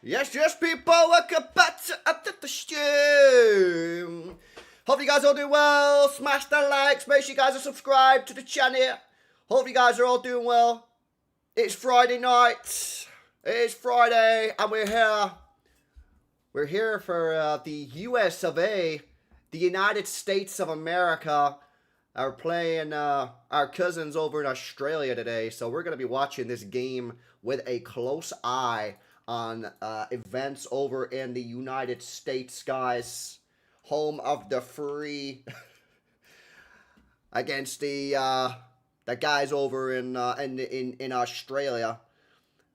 Yes, people, welcome back to the stream. Hope you guys all doing well. Smash the likes, make sure you guys are subscribed to the channel. Hope you guys are all doing well. It's Friday night. It's Friday, and we're here. We're here for the US of A, the United States of America. Are playing our cousins over in Australia today, so we're going to be watching this game with a close eye on events over in the United States, guys. Home of the free against the guys over in Australia.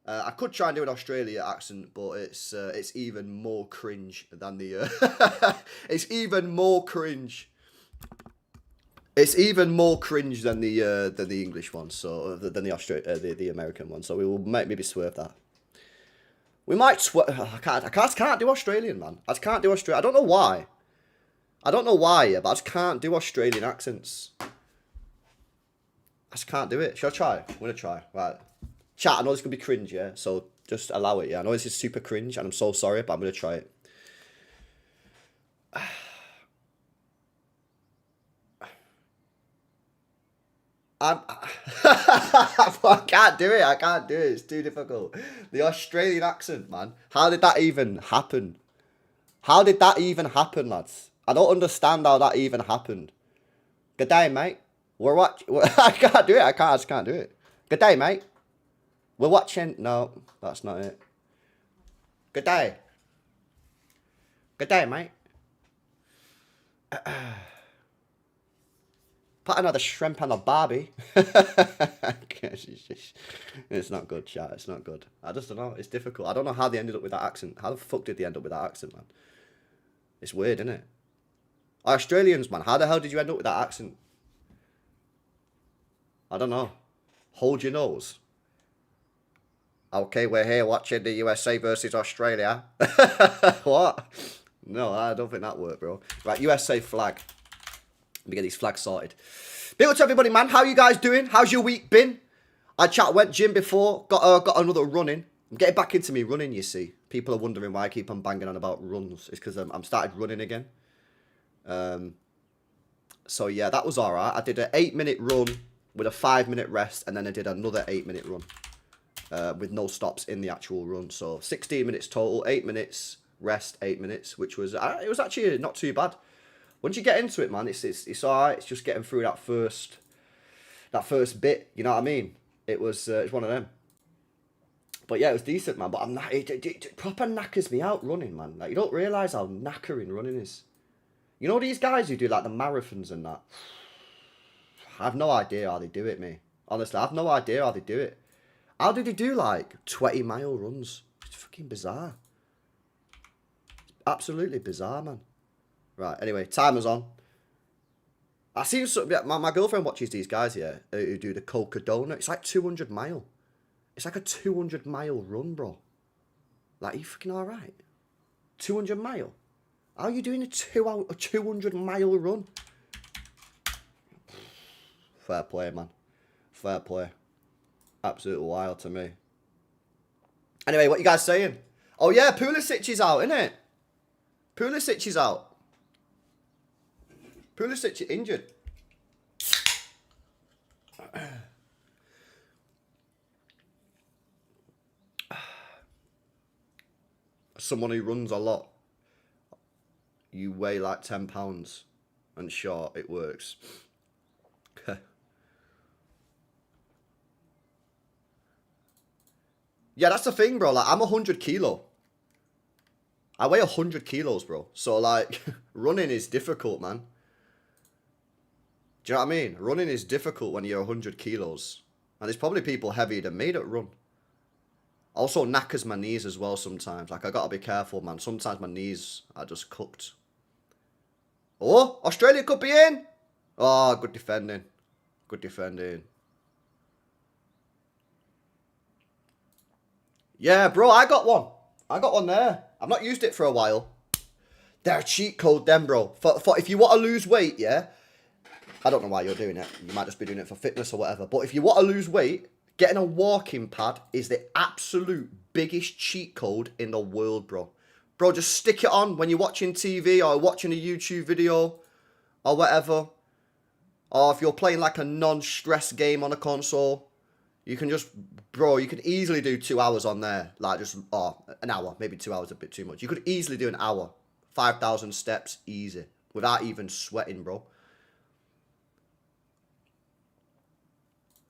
I could try and do an Australia accent, but it's even more cringe than the it's even more cringe. It's even more cringe than the English one, so than the American one. So we will maybe swerve that. We might swerve. I can't do Australian, man. I just can't do Australian. I don't know why. Yeah, but I just can't do Australian accents. I just can't do it. Shall I try? I'm gonna try. Right, chat. I know this gonna be cringe, yeah. So just allow it. Yeah, I know this is super cringe, and I'm so sorry, but I'm gonna try it. I can't do it. I can't do it. It's too difficult. The Australian accent, man. How did that even happen? How did that even happen, lads? I don't understand how that even happened. Good day, mate. We're watching. I can't do it. I just can't do it. Good day, mate. We're watching. No, that's not it. Good day. Good day, mate. Put another shrimp on a barbie. It's not good, chat. It's not good. I just don't know. It's difficult. I don't know how they ended up with that accent. How the fuck did they end up with that accent, man? It's weird, isn't it? Australians, man. How the hell did you end up with that accent? I don't know. Hold your nose. Okay, we're here watching the USA versus Australia. What? No, I don't think that worked, bro. Right, USA flag. Let me get these flags sorted. Big up to everybody, man. How you guys doing? How's your week been? I went gym before. Got another run in. I'm getting back into me running, you see. People are wondering why I keep on banging on about runs. It's because I'm started running again. So, yeah, that was all right. I did an 8-minute run with a 5-minute rest. And then I did another 8-minute run with no stops in the actual run. So, 16 minutes total. 8 minutes rest, 8 minutes. Which was, it was actually not too bad. Once you get into it, man, it's all right. It's just getting through that first bit. You know what I mean? It's one of them. But yeah, it was decent, man. But it proper knackers me out running, man. Like, you don't realise how knackering running is. You know these guys who do like the marathons and that? I have no idea how they do it, me. Honestly, I have no idea how they do it. How do they do like 20-mile runs? It's fucking bizarre. It's absolutely bizarre, man. Right, anyway, timer's on. I seen my girlfriend watches these guys here who do the Coca-Cola. It's like 200 mile. It's like a 200 mile run, bro. Like, are you fucking alright? 200 mile? How are you doing a 200 mile run? Fair play, man. Fair play. Absolute wild to me. Anyway, what you guys saying? Oh yeah, Pulisic is out, isn't it? Pulisic is out. Pulisic injured. Someone who runs a lot. You weigh like 10 pounds. And sure, it works. Yeah, that's the thing, bro. Like, I'm 100 kilo. I weigh 100 kilos, bro. So, like, running is difficult, man. Do you know what I mean? Running is difficult when you're 100 kilos. And there's probably people heavier than me that run. Also knackers my knees as well sometimes. Like, I gotta be careful, man. Sometimes my knees are just cooked. Oh, Australia could be in. Oh, good defending. Good defending. Yeah, bro, I got one. I got one there. I've not used it for a while. They're a cheat code then, bro. For if you want to lose weight, yeah? I don't know why you're doing it. You might just be doing it for fitness or whatever. But if you want to lose weight, Getting a walking pad is the absolute biggest cheat code in the world, bro. Bro, just stick it on when you're watching TV or watching a YouTube video or whatever. Or if you're playing like a non-stress game on a console, you can just, bro, you could easily do 2 hours on there. Like just, an hour. Maybe 2 hours a bit too much. You could easily do an hour. 5,000 steps, easy. Without even sweating, bro.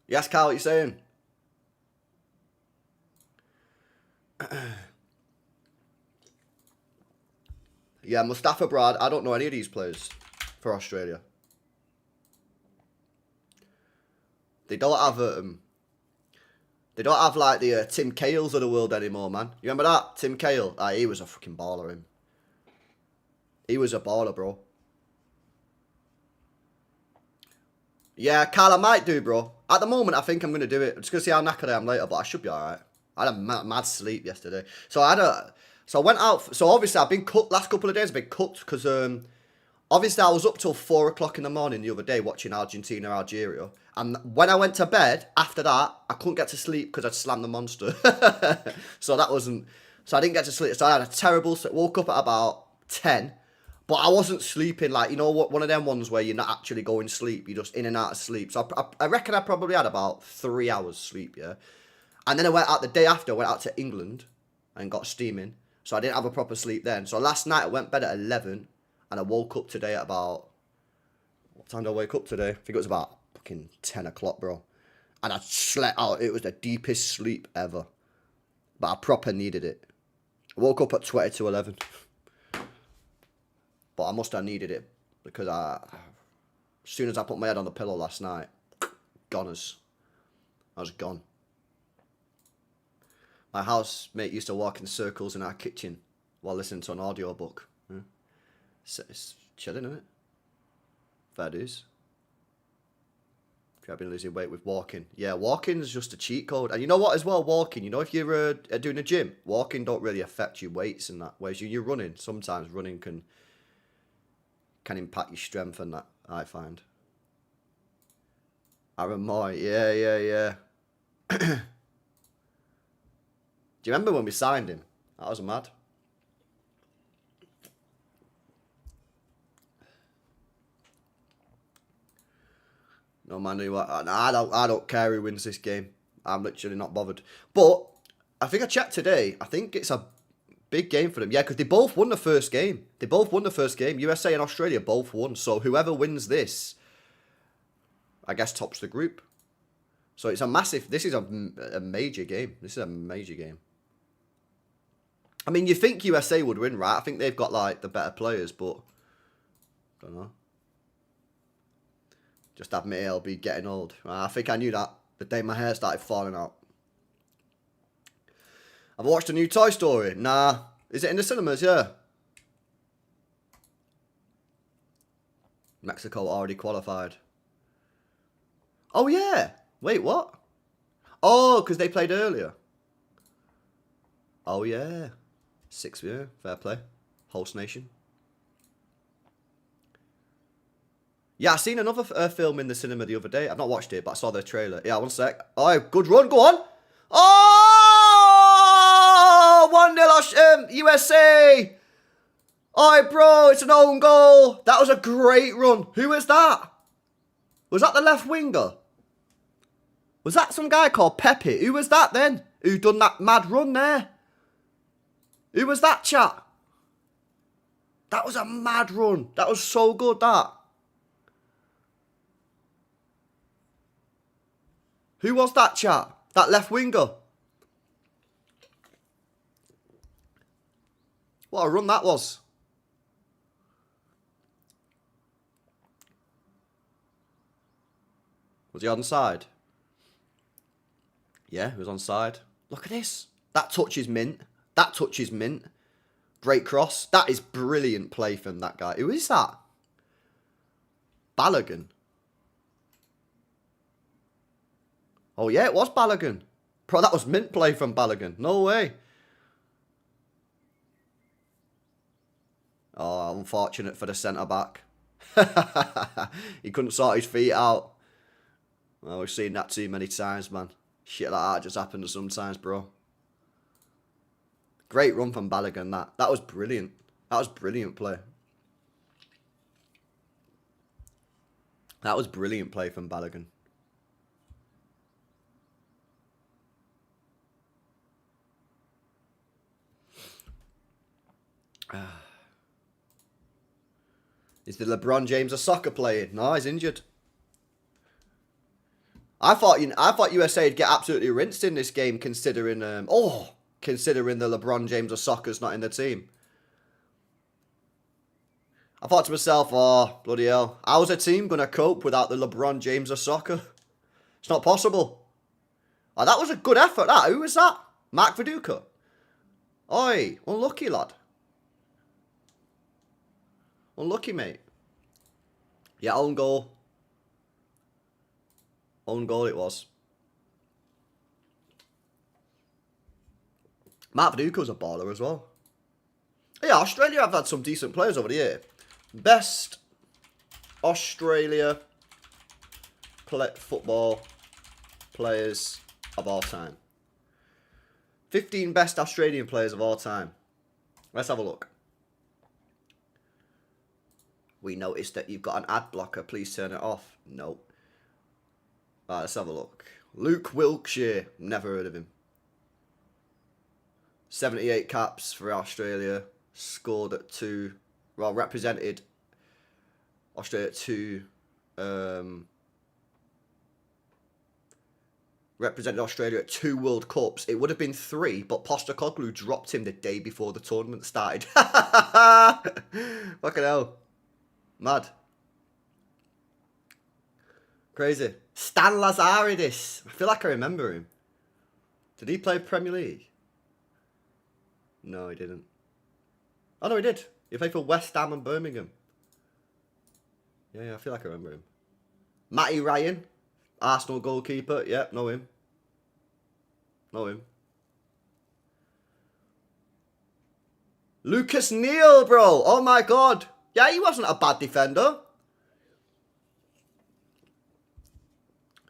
Yes, Karl, what you saying? Yeah, Mustafa Brad. I don't know any of these players for Australia. They don't have like the Tim Cahills of the world anymore, man. You remember that? Tim Cahill? He was a fucking baller, him. He was a baller, bro. Yeah, Karl, I might do, bro. At the moment, I think I'm going to do it. I'm just going to see how knackered I am later, but I should be alright. I had a mad sleep yesterday. So I went out. So obviously, I've been cooked. Last couple of days, I've been cooked because obviously I was up till 4 o'clock in the morning the other day watching Argentina, Algeria. And when I went to bed, after that, I couldn't get to sleep because I'd slammed the monster. So that wasn't... So I didn't get to sleep. So I had a terrible... Woke up at about 10. But I wasn't sleeping like, you know, what, one of them ones where you're not actually going to sleep. You're just in and out of sleep. So I reckon I probably had about 3 hours sleep, yeah. And then I went out the day after. I went out to England and got steaming. So I didn't have a proper sleep then. So last night I went bed at 11. And I woke up today at about... What time did I wake up today? I think it was about fucking 10 o'clock, bro. And I slept out. It was the deepest sleep ever. But I proper needed it. I woke up at 20 to 11. But I must have needed it. Because as soon as I put my head on the pillow last night, goners. I was gone. My housemate used to walk in circles in our kitchen while listening to an audiobook. Yeah. It's chilling, isn't it? Fair dues. If you have been losing weight with walking. Yeah, walking is just a cheat code. And you know what as well, walking, you know, if you're doing a gym, walking don't really affect your weights and that. Whereas you're running, sometimes running can impact your strength and that, I find. Aaron Moy, yeah. Do you remember when we signed him? That was mad. No man, I don't care who wins this game. I'm literally not bothered. But I think I checked today. I think it's a big game for them. Yeah, because they both won the first game. USA and Australia both won. So whoever wins this, I guess, tops the group. So it's a massive... This is a major game. This is a major game. I mean, you think USA would win, right? I think they've got, like, the better players, but... I don't know. Just admit I'll be getting old. I think I knew that the day my hair started falling out. I've watched a new Toy Story. Nah. Is it in the cinemas? Yeah. Mexico already qualified. Oh, yeah. Wait, what? Oh, because they played earlier. Oh, yeah. 6, yeah. Fair play. Host nation. Yeah, I seen another film in the cinema the other day. I've not watched it, but I saw the trailer. Yeah, one sec. Oh, good run. Go on. Oh! 1-0 USA. Oh, bro, it's an own goal. That was a great run. Who was that? Was that the left winger? Was that some guy called Pepe? Who was that then? Who done that mad run there? Who was that, chat? That was a mad run. That was so good, that. Who was that, chat? That left winger? What a run that was. Was he onside? Yeah, he was onside. Look at this. That touch is mint. That touch is mint. Great cross. That is brilliant play from that guy. Who is that? Balogun. Oh, yeah, it was Balogun. Bro, that was mint play from Balogun. No way. Oh, unfortunate for the centre-back. He couldn't sort his feet out. Well, we've seen that too many times, man. Shit like that just happens sometimes, bro. Great run from Balogun, that. That was brilliant. That was brilliant play. That was brilliant play from Balogun. Is the LeBron James a soccer player? No, he's injured. I thought USA would get absolutely rinsed in this game, considering considering the LeBron James of soccer's not in the team. I thought to myself, oh bloody hell, how's a team gonna cope without the LeBron James of soccer? It's not possible. Oh, that was a good effort. That who was that? Mark Viduka. Oi, unlucky lad. Unlucky, mate. Yeah, own goal. Own goal it was. Mark Viduka's a baller as well. Yeah, Australia have had some decent players over the year. Best Australia football players of all time. 15 best Australian players of all time. Let's have a look. We noticed that you've got an ad blocker. Please turn it off. No. Right, let's have a look. Luke Wilkshire. Never heard of him. 78 caps for Australia. Scored at 2. Well, represented Australia at 2. Represented Australia at 2 World Cups. It would have been 3, but Postecoglou dropped him the day before the tournament started. Fucking hell. Mad. Crazy. Stan Lazaridis. I feel like I remember him. Did he play Premier League? No, he didn't. Oh, no, he did. He played for West Ham and Birmingham. Yeah, I feel like I remember him. Matty Ryan. Arsenal goalkeeper. Yep, know him. Know him. Lucas Neal, bro. Oh, my God. Yeah, he wasn't a bad defender.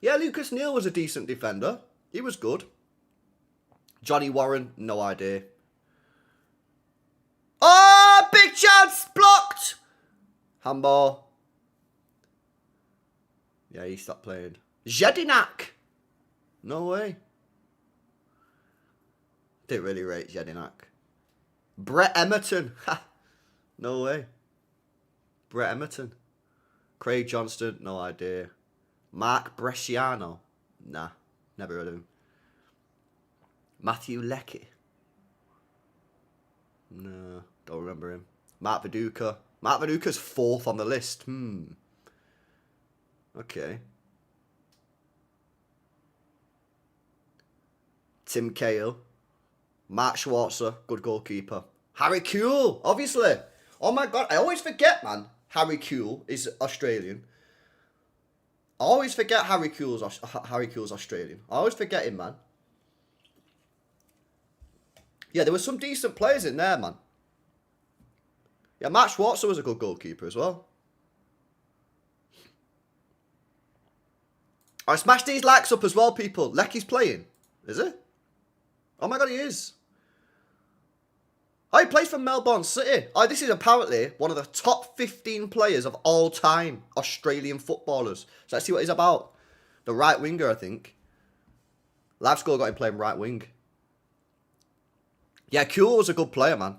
Yeah, Lucas Neal was a decent defender. He was good. Johnny Warren, no idea. Oh, big chance! Blocked! Handball. Yeah, he stopped playing. Jedinak! No way. Didn't really rate Jedinak. Brett Emerton. No way. Brett Emerton. Craig Johnston, no idea. Mark Bresciano. Nah, never heard of him. Matthew Leckie. No, don't remember him. Mark Viduka. Mark Viduka's 4th on the list. Okay. Tim Cahill. Mark Schwarzer, good goalkeeper. Harry Kuehl, obviously. Oh my God, I always forget, man. Harry Kuehl is Australian. I always forget Harry Kuehl's Australian. I always forget him, man. Yeah, there were some decent players in there, man. Yeah, Mark Schwarzer was a good goalkeeper as well. I smashed these likes up as well, people. Leckie's playing. Is it? Oh my God, he is. Oh, he plays for Melbourne City. Oh, this is apparently one of the top 15 players of all time Australian footballers. So let's see what he's about. The right winger, I think. Live score got him playing right wing. Yeah, Kuehl was a good player, man.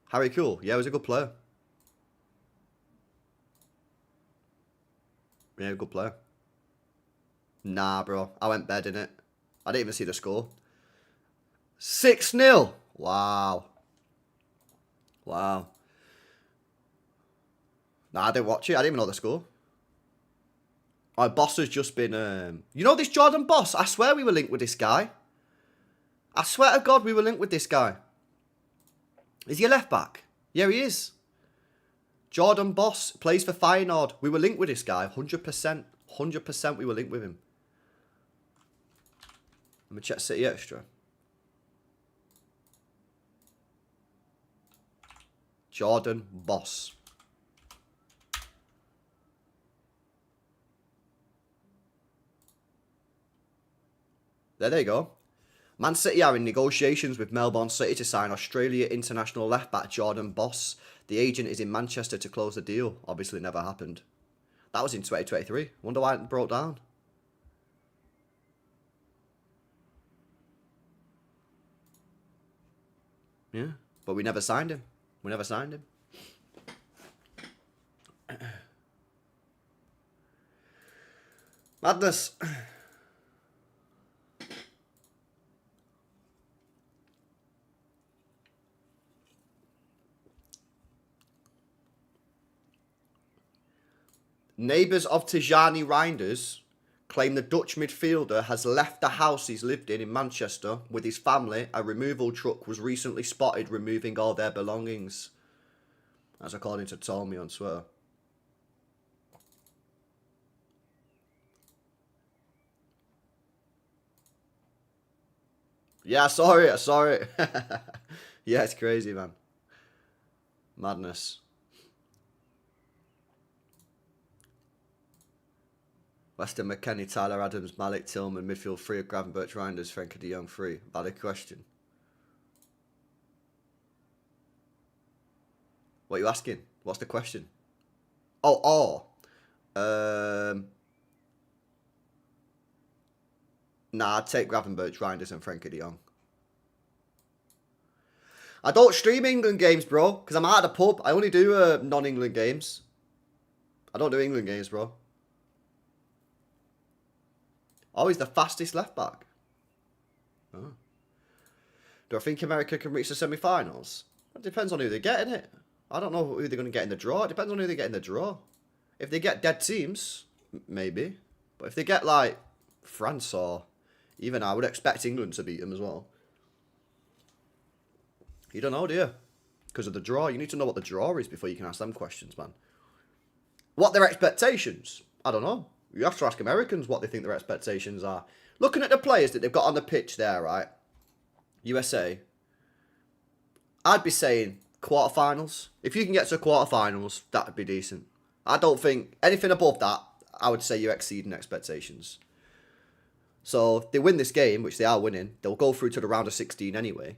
Harry Kuehl. Yeah, he was a good player. Yeah, good player. Nah, bro. I went bed in it. I didn't even see the score. 6-0. Wow. Wow. Nah, I didn't watch it. I didn't even know the score. Our boss has just been... You know this Jordan Boss? I swear we were linked with this guy. I swear to God we were linked with this guy. Is he a left back? Yeah, he is. Jordan Boss plays for Feyenoord. We were linked with this guy. 100%. 100% we were linked with him. Let me check City Extra. Jordan Boss. There you go. Man City are in negotiations with Melbourne City to sign Australia international left-back Jordan Boss. The agent is in Manchester to close the deal. Obviously never happened. That was in 2023. Wonder why it broke down. Yeah, but we never signed him. We never signed him. Madness. Neighbours of Tijani Reinders claim the Dutch midfielder has left the house he's lived in Manchester with his family. A removal truck was recently spotted removing all their belongings. That's according to Tommy on Twitter. Yeah, I saw it. Yeah, it's crazy, man. Madness. Weston McKennie, Tyler Adams, Malik Tillman, midfield 3 of Gravenberch, Reinders, Frenkie de Jong 3. Valid question. What are you asking? What's the question? Oh. Nah, I'd take Gravenberch, Reinders and Frenkie de Jong. I don't stream England games, bro, because I'm out of the pub. I only do non-England games. I don't do England games, bro. Oh, he's the fastest left back. Oh. Do I think America can reach the semi-finals? It depends on who they get, innit? I don't know who they're going to get in the draw. It depends on who they get in the draw. If they get dead teams, maybe. But if they get, like, France or even I would expect England to beat them as well. You don't know, do you? Because of the draw. You need to know what the draw is before you can ask them questions, man. What their expectations? I don't know. You have to ask Americans what they think their expectations are. Looking at the players that they've got on the pitch there, right? USA. I'd be saying quarterfinals. If you can get to quarterfinals, that would be decent. I don't think anything above that, I would say you're exceeding expectations. So if they win this game, which they are winning, they'll go through to the round of 16 anyway.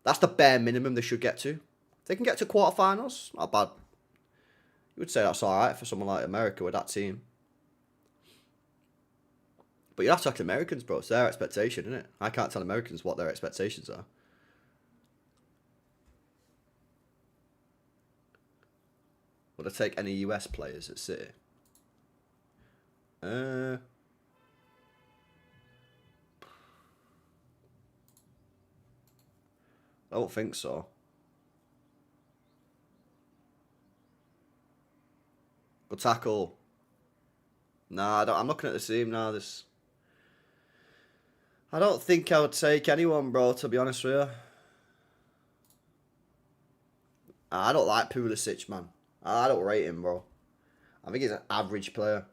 That's the bare minimum they should get to. If they can get to quarterfinals, not bad. You would say that's alright for someone like America with that team. But you have to ask Americans, bro. It's their expectation, isn't it? I can't tell Americans what their expectations are. Would I take any US players at City? I don't think so. Good tackle. Nah, I'm looking at the team now. I don't think I would take anyone, bro, to be honest with you. I don't like Pulisic, man. I don't rate him, bro. I think he's an average player.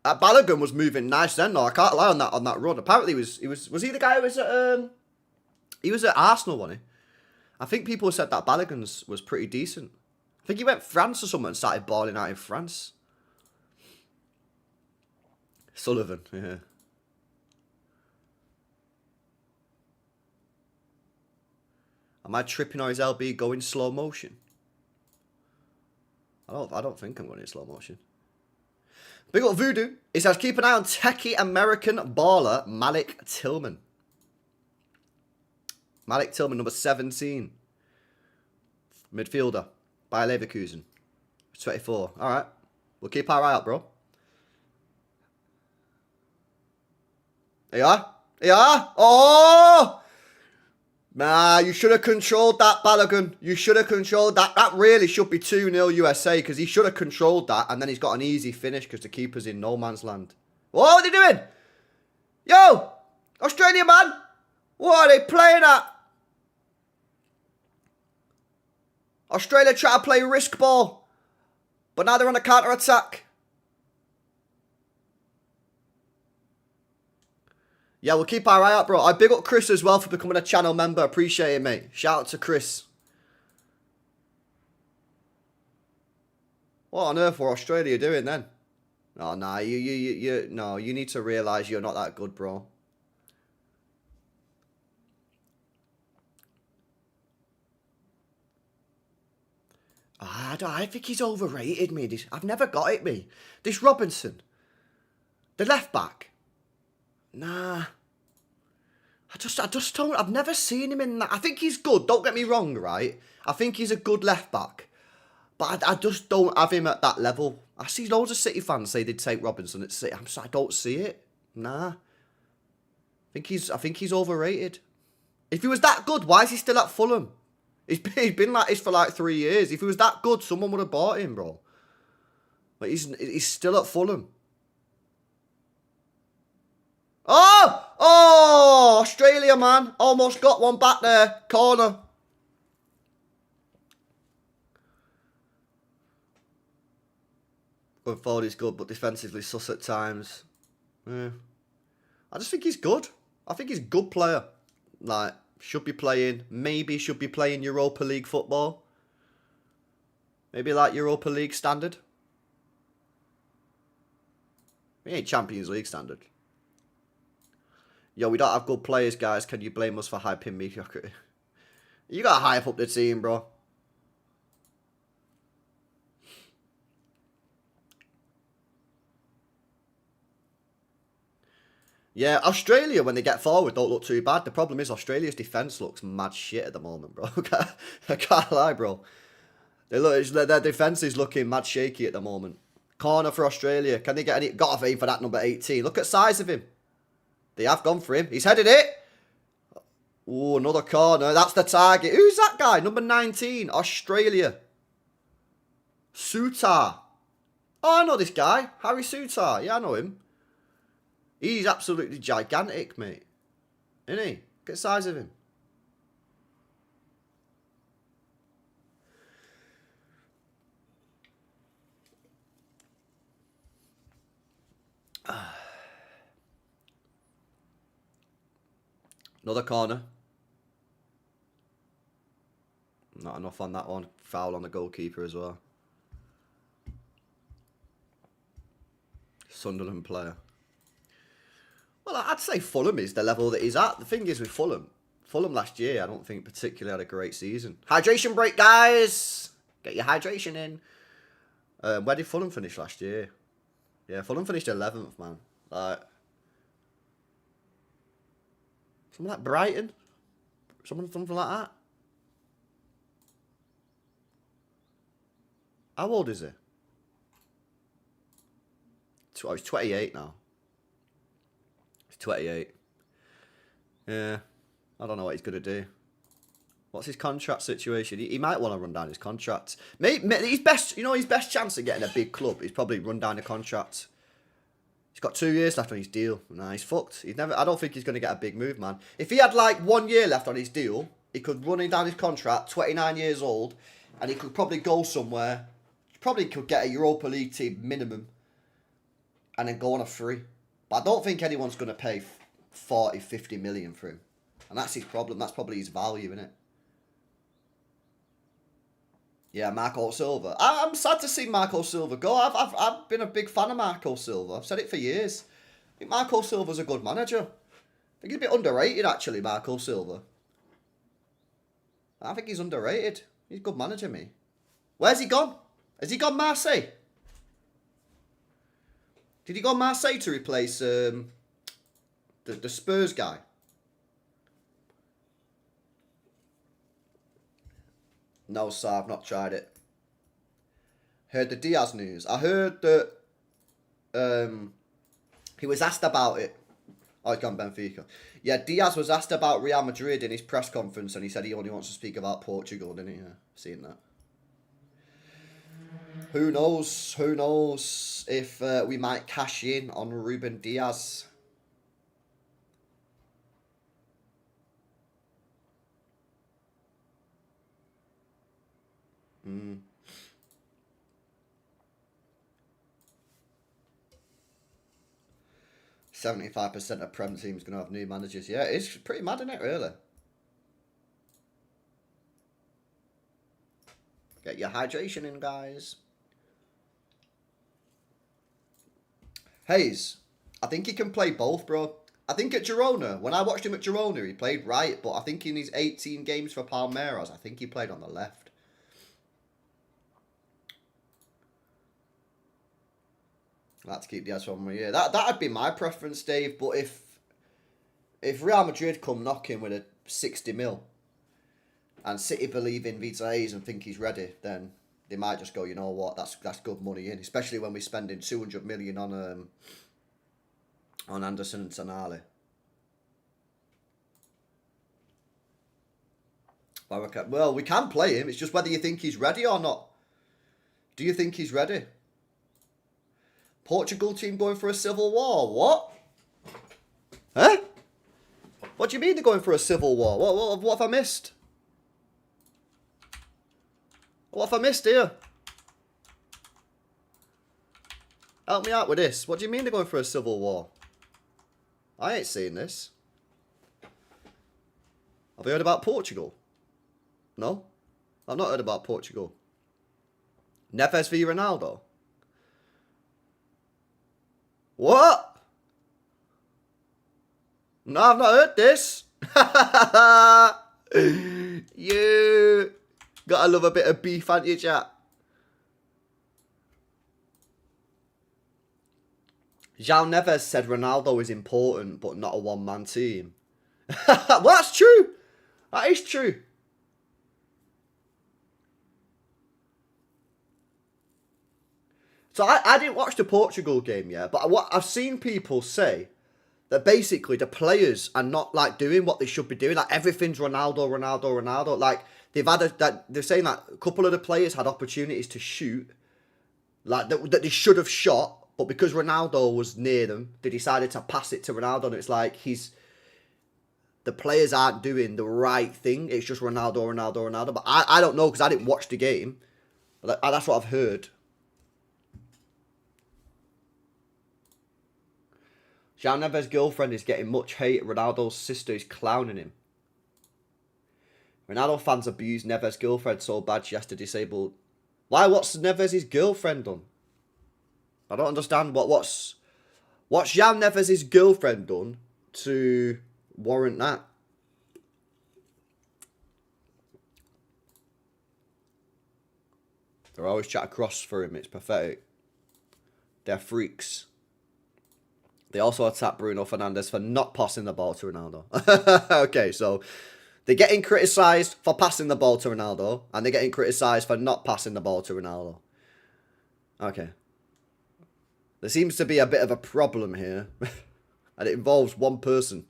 Balogun was moving nice then, though. I can't lie on that run. Apparently, was he the guy who was at he was at Arsenal, wasn't he? I think people said that Balogun was pretty decent. I think he went France or something and started balling out in France. Sullivan, yeah. Am I tripping or is LB going slow motion? I don't think I'm going in slow motion. Big up Voodoo. It says keep an eye on techie American baller Malik Tillman. Malik Tillman, number 17. Midfielder. Bayer Leverkusen. 24. Alright. We'll keep our eye out, bro. Here you are. Here you are. Oh! Nah, you should have controlled that, Balogun. You should have controlled that. That really should be 2-0 USA because he should have controlled that and then he's got an easy finish because the keeper's in no man's land. What are they doing? Yo! Australia, man! What are they playing at? Australia try to play risk ball. But now they're on a counter-attack. Yeah, we'll keep our eye out, bro. I big up Chris as well for becoming a channel member. Appreciate it, mate. Shout out to Chris. What on earth were Australia doing then? No, nah, no, you need to realise you're not that good, bro. I think he's overrated, me. I've never got it, me. This Robinson, the left back. Nah. I just don't. I've never seen him in that. I think he's good. Don't get me wrong, right? I think he's a good left back, but I just don't have him at that level. I see loads of City fans say they'd take Robinson at City. I don't see it. Nah. I think he's overrated. If he was that good, why is he still at Fulham? He's been like this for like 3 years. If he was that good, someone would have bought him, bro. But he's still at Fulham. Oh! Oh! Australia, man. Almost got one back there. Corner. Going forward, he's good, but defensively sus at times. Yeah. I just think he's good. I think he's a good player. Like, should be playing Europa League football. Maybe like Europa League standard. He ain't Champions League standard. Yo, we don't have good players, guys. Can you blame us for hyping mediocrity? You gotta hype up the team, bro. Yeah, Australia, when they get forward, don't look too bad. The problem is Australia's defence looks mad shit at the moment, bro. I can't lie, bro. Their defence is looking mad shaky at the moment. Corner for Australia. Can they get any... Got a aim for that number 18. Look at the size of him. They have gone for him. He's headed it. Oh, another corner. That's the target. Who's that guy? Number 19. Australia. Sutar. Oh, I know this guy. Harry Sutar. Yeah, I know him. He's absolutely gigantic, mate. Isn't he? Look at the size of him. Another corner. Not enough on that one. Foul on the goalkeeper as well. Sunderland player. Well, I'd say Fulham is the level that he's at. The thing is with Fulham last year, I don't think particularly had a great season. Hydration break, guys! Get your hydration in. Where did Fulham finish last year? Yeah, Fulham finished 11th, man. Like, something like Brighton? Something like that? How old is he? Oh, he's 28 now. 28. Yeah. I don't know what he's going to do. What's his contract situation? He might want to run down his contract. Maybe his best chance of getting a big club is probably run down a contract. He's got 2 years left on his deal. Nah, he's fucked. I don't think he's going to get a big move, man. If he had like 1 year left on his deal, he could run down his contract, 29 years old, and he could probably go somewhere. He probably could get a Europa League team minimum and then go on a free. But I don't think anyone's going to pay 40, 50 million for him. And that's his problem. That's probably his value, isn't it? Yeah, Marco Silva. I'm sad to see Marco Silva go. I've been a big fan of Marco Silva. I've said it for years. I think Marco Silva's a good manager. I think he's a bit underrated, actually, Marco Silva. I think he's underrated. He's a good manager, me. Where's he gone? Has he gone Marseille? Did he go Marseille to replace the Spurs guy? No, sir, I've not tried it. Heard the Diaz news. I heard that he was asked about it. Oh, he's gone Benfica. Yeah, Diaz was asked about Real Madrid in his press conference, and he said he only wants to speak about Portugal, didn't he? Yeah, seen that. Who knows? Who knows if we might cash in on Ruben Diaz? Hmm. 75% of Prem teams going to have new managers. Yeah, it's pretty mad, isn't it, really? Get your hydration in, guys. Hayes, I think he can play both, bro. I think at Girona, when I watched him at Girona, he played right, but I think in his 18 games for Palmeiras, I think he played on the left. Let's keep the edge from me. Yeah, that'd be my preference, Dave. But if Real Madrid come knocking with a 60 mil and City believe in Vita Hayes and think he's ready, then they might just go, you know what, that's good money in, especially when we're spending 200 million on Anderson and Tonali. Well, we can play him. It's just whether you think he's ready or not. Do you think he's ready? Portugal team going for a civil war? What? Huh? What do you mean they're going for a civil war? What have I missed? What have I missed here? Help me out with this. What do you mean they're going for a civil war? I ain't seen this. Have you heard about Portugal? No? I've not heard about Portugal. Neves v Ronaldo? What? No, I've not heard this. You gotta love a bit of beef, ain't you, chat? João Neves said Ronaldo is important, but not a one-man team. Well, that's true. That is true. So I didn't watch the Portugal game yet, but what I've seen people say that basically the players are not like doing what they should be doing. Like everything's Ronaldo, Ronaldo, Ronaldo. Like they've had they're saying that a couple of the players had opportunities to shoot, like that they should have shot, but because Ronaldo was near them, they decided to pass it to Ronaldo. And it's like the players aren't doing the right thing. It's just Ronaldo, Ronaldo, Ronaldo. But I don't know because I didn't watch the game. But that's what I've heard. João Neves' girlfriend is getting much hate. Ronaldo's sister is clowning him. Ronaldo fans abuse Neves' girlfriend so bad she has to disable. Why? What's Neves' girlfriend done? I don't understand. What's João Neves' girlfriend done to warrant that? They're always chat across for him. It's pathetic. They're freaks. They also attacked Bruno Fernandes for not passing the ball to Ronaldo. Okay, so they're getting criticised for passing the ball to Ronaldo, and they're getting criticised for not passing the ball to Ronaldo. Okay. There seems to be a bit of a problem here, and it involves one person.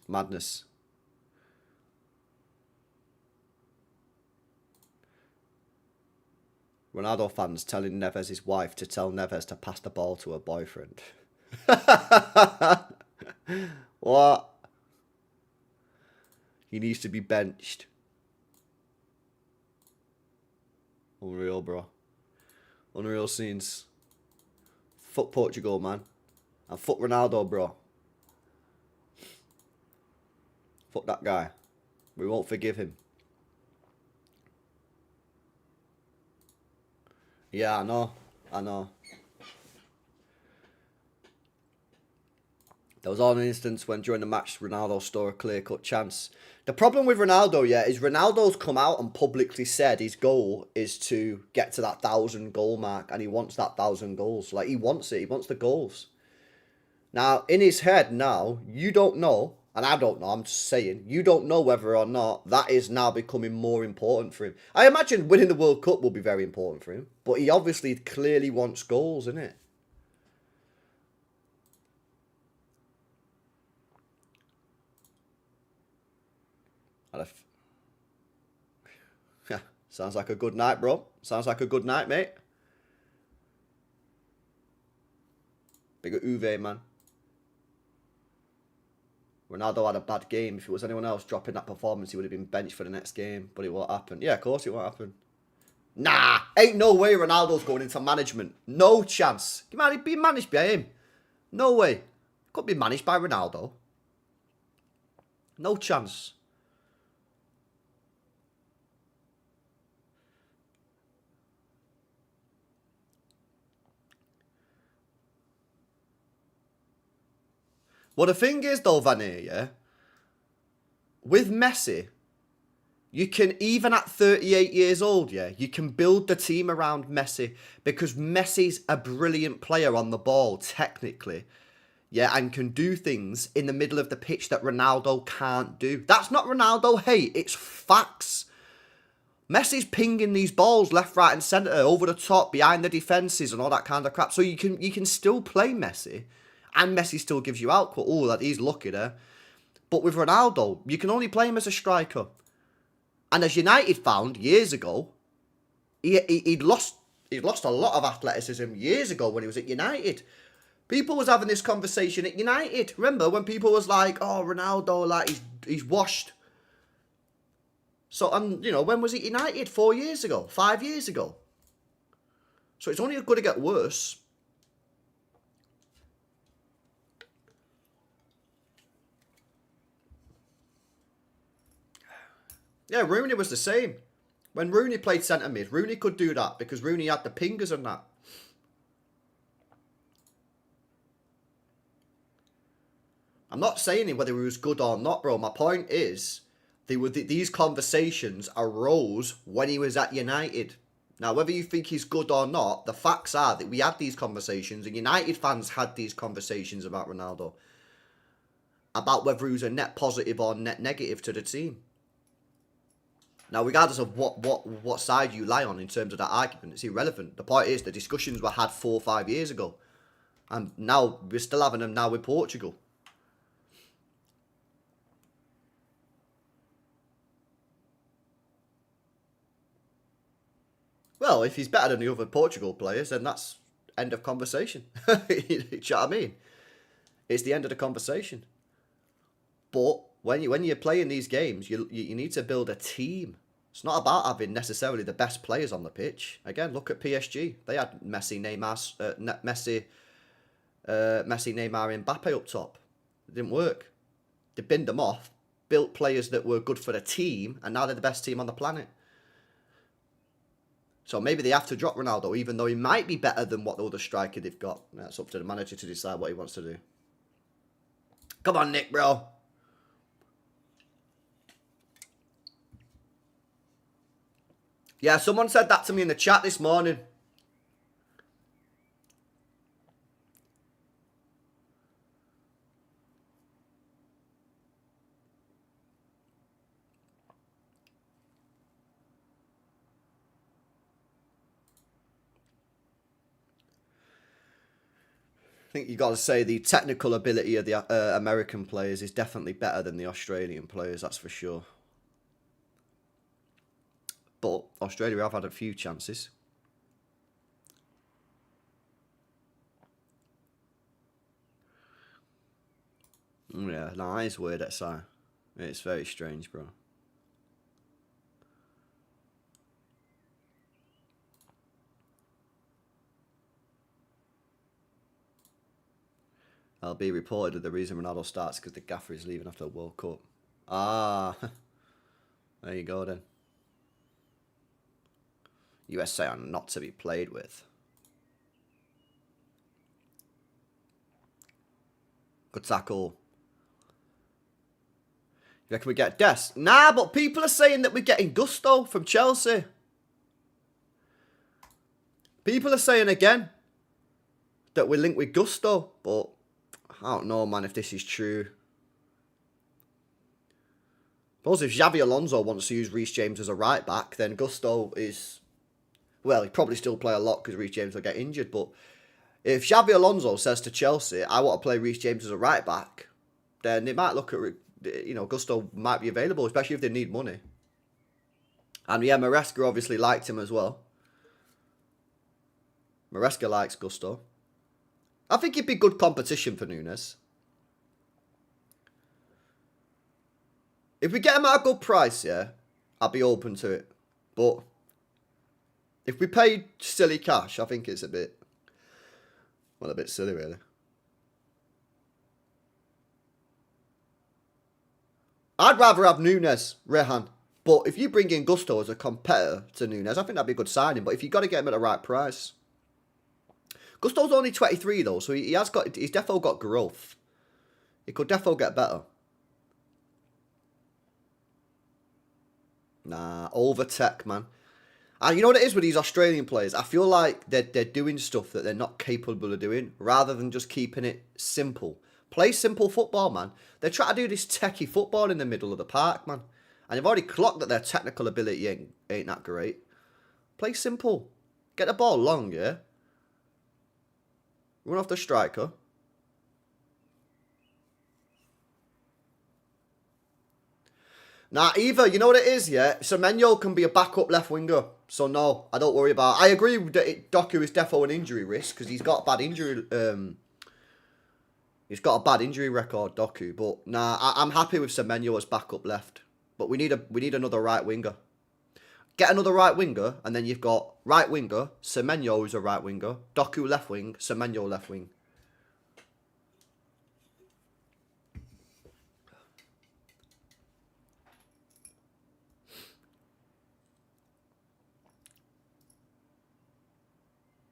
Madness. Ronaldo fans telling Neves' wife to tell Neves to pass the ball to her boyfriend. What? He needs to be benched. Unreal, bro. Unreal scenes. Fuck Portugal, man. And fuck Ronaldo, bro. Fuck that guy. We won't forgive him. Yeah, I know. There was an instance when during the match Ronaldo scored a clear-cut chance. The problem with Ronaldo, yeah, is Ronaldo's come out and publicly said his goal is to get to that 1,000 goal mark, and he wants that 1,000 goals. Like, he wants it. He wants the goals. Now, in his head now, you don't know, and I don't know, I'm just saying, you don't know whether or not that is now becoming more important for him. I imagine winning the World Cup will be very important for him, but he obviously clearly wants goals, innit? Sounds like a good night, bro. Sounds like a good night, mate. Bigger Uwe, man. Ronaldo had a bad game. If it was anyone else dropping that performance, he would have been benched for the next game. But it won't happen. Yeah, of course it won't happen. Nah, ain't no way Ronaldo's going into management. No chance. He might be managed by him. No way. Couldn't be managed by Ronaldo. No chance. Well, the thing is, though, Vanier, yeah, with Messi, you can, even at 38 years old, yeah, you can build the team around Messi because Messi's a brilliant player on the ball, technically, yeah, and can do things in the middle of the pitch that Ronaldo can't do. That's not Ronaldo hate, it's facts. Messi's pinging these balls left, right, and centre, over the top, behind the defences, and all that kind of crap. So you can still play Messi, and Messi still gives you output. Oh, that he's lucky there. But with Ronaldo, you can only play him as a striker. And as United found years ago, he'd lost a lot of athleticism years ago when he was at United. People was having this conversation at United. Remember when people was like, "Oh, Ronaldo, like he's washed." So, and you know, when was he United? 4 years ago, 5 years ago. So it's only going to get worse. Yeah, Rooney was the same. When Rooney played centre mid, Rooney could do that because Rooney had the pingers and that. I'm not saying whether he was good or not, bro. My point is, these conversations arose when he was at United. Now, whether you think he's good or not, the facts are that we had these conversations, and United fans had these conversations about Ronaldo. About whether he was a net positive or net negative to the team. Now, regardless of what side you lie on in terms of that argument, it's irrelevant. The point is, the discussions were had 4 or 5 years ago. And now, we're still having them now with Portugal. Well, if he's better than the other Portugal players, then that's end of conversation. You know what I mean? It's the end of the conversation. But when you're playing these games, you need to build a team. It's not about having necessarily the best players on the pitch. Again, look at PSG. They had Messi, Neymar, Neymar, Mbappe up top. It didn't work. They binned them off, built players that were good for the team, and now they're the best team on the planet. So maybe they have to drop Ronaldo, even though he might be better than what the other striker they've got. That's up to the manager to decide what he wants to do. Come on, Nick, bro. Yeah, someone said that to me in the chat this morning. I think you got to say the technical ability of the American players is definitely better than the Australian players, that's for sure. But Australia have had a few chances. Yeah, no, it's weird that side. It's very strange, bro. I'll be reported that the reason Ronaldo starts because the gaffer is leaving after the World Cup. Ah, there you go then. USA are not to be played with. Good tackle. You reckon we get Des? Nah, but people are saying that we're getting Gusto from Chelsea. People are saying again that we're linked with Gusto, but I don't know, man, if this is true. Suppose if Xavi Alonso wants to use Reece James as a right back, then Gusto is... Well, he'd probably still play a lot because Reece James will get injured, but if Xavi Alonso says to Chelsea, I want to play Reece James as a right back, then they might look at, you know, Gusto might be available, especially if they need money. And yeah, Maresca obviously liked him as well. Maresca likes Gusto. I think it'd be good competition for Nunes. If we get him at a good price, yeah, I'd be open to it. But if we paid silly cash, I think it's a bit silly, really. I'd rather have Nunes, Rehan. But if you bring in Gusto as a competitor to Nunes, I think that'd be a good signing. But if you've got to get him at the right price. Gusto's only 23 though, so he's definitely got growth. He could defo get better. Nah, over tech, man. And you know what it is with these Australian players? I feel like they're doing stuff that they're not capable of doing, rather than just keeping it simple. Play simple football, man. They try to do this techie football in the middle of the park, man. And you've already clocked that their technical ability ain't that great. Play simple. Get the ball long, yeah? Run off the striker. Nah, either, you know what it is, yeah? Semenyo can be a backup left winger. So, no, I don't worry about it. I agree that Doku is defo an injury risk because he's got a bad injury. He's got a bad injury record, Doku. But, nah, I'm happy with Semenyo as backup left. But we need another right winger. Get another right winger, and then you've got right winger, Semenyo is a right winger, Doku left wing, Semenyo left wing.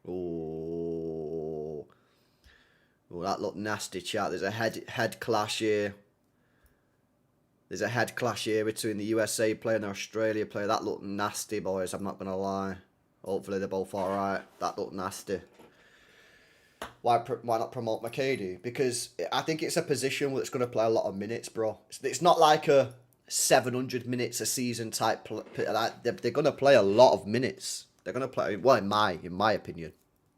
Oh, that looked nasty, chat. There's a head clash here. There's a head clash here between the USA player and the Australia player. That looked nasty, boys. I'm not going to lie. Hopefully they're both alright. That looked nasty. Why not promote McKady? Because I think it's a position that's going to play a lot of minutes, bro. It's not like a 700 minutes a season type. They're going to play a lot of minutes. They're going to play, well, in my opinion.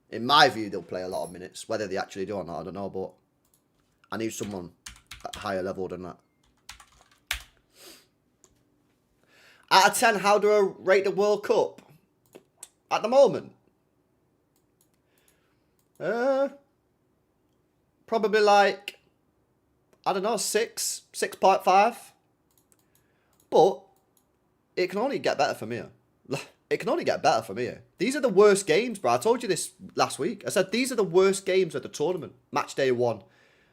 In my view, they'll play a lot of minutes. Whether they actually do or not, I don't know. But I need someone at a higher level than that. Out of 10, how do I rate the World Cup? At the moment? Probably like, I don't know, 6.5. But it can only get better from here. It can only get better from here. These are the worst games, bro. I told you this last week. I said these are the worst games of the tournament. Match day 1.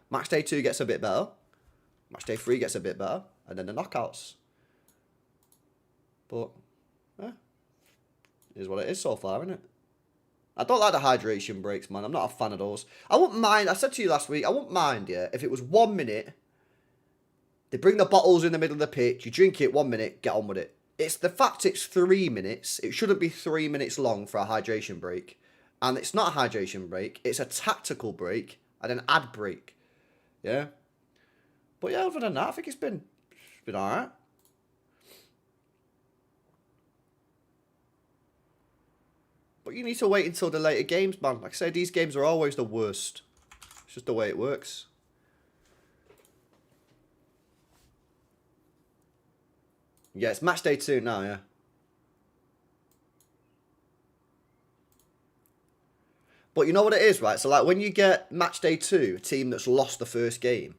Match day 2 gets a bit better. Match day 3 gets a bit better. And then the knockouts. But, yeah, it is what it is so far, isn't it? I don't like the hydration breaks, man. I'm not a fan of those. I wouldn't mind, I said to you last week, I wouldn't mind, yeah, if it was 1 minute, they bring the bottles in the middle of the pitch, you drink it 1 minute, get on with it. It's the fact it's 3 minutes. It shouldn't be 3 minutes long for a hydration break. And it's not a hydration break. It's a tactical break and an ad break. Yeah? But yeah, other than that, I think it's been alright. But you need to wait until the later games, man. Like I say, these games are always the worst. It's just the way it works. Yeah, it's match day 2 now, yeah. But you know what it is, right? So, like, when you get match day 2, a team that's lost the first game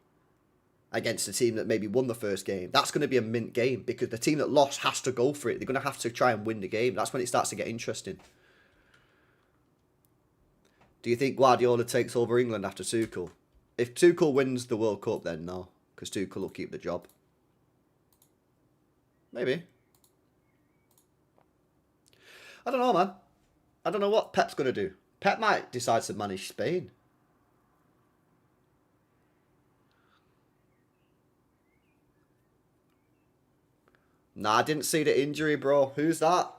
against a team that maybe won the first game, that's going to be a mint game because the team that lost has to go for it. They're going to have to try and win the game. That's when it starts to get interesting. Do you think Guardiola takes over England after Tuchel? If Tuchel wins the World Cup, then no. Because Tuchel will keep the job. Maybe. I don't know, man. I don't know what Pep's going to do. Pep might decide to manage Spain. Nah, I didn't see the injury, bro. Who's that?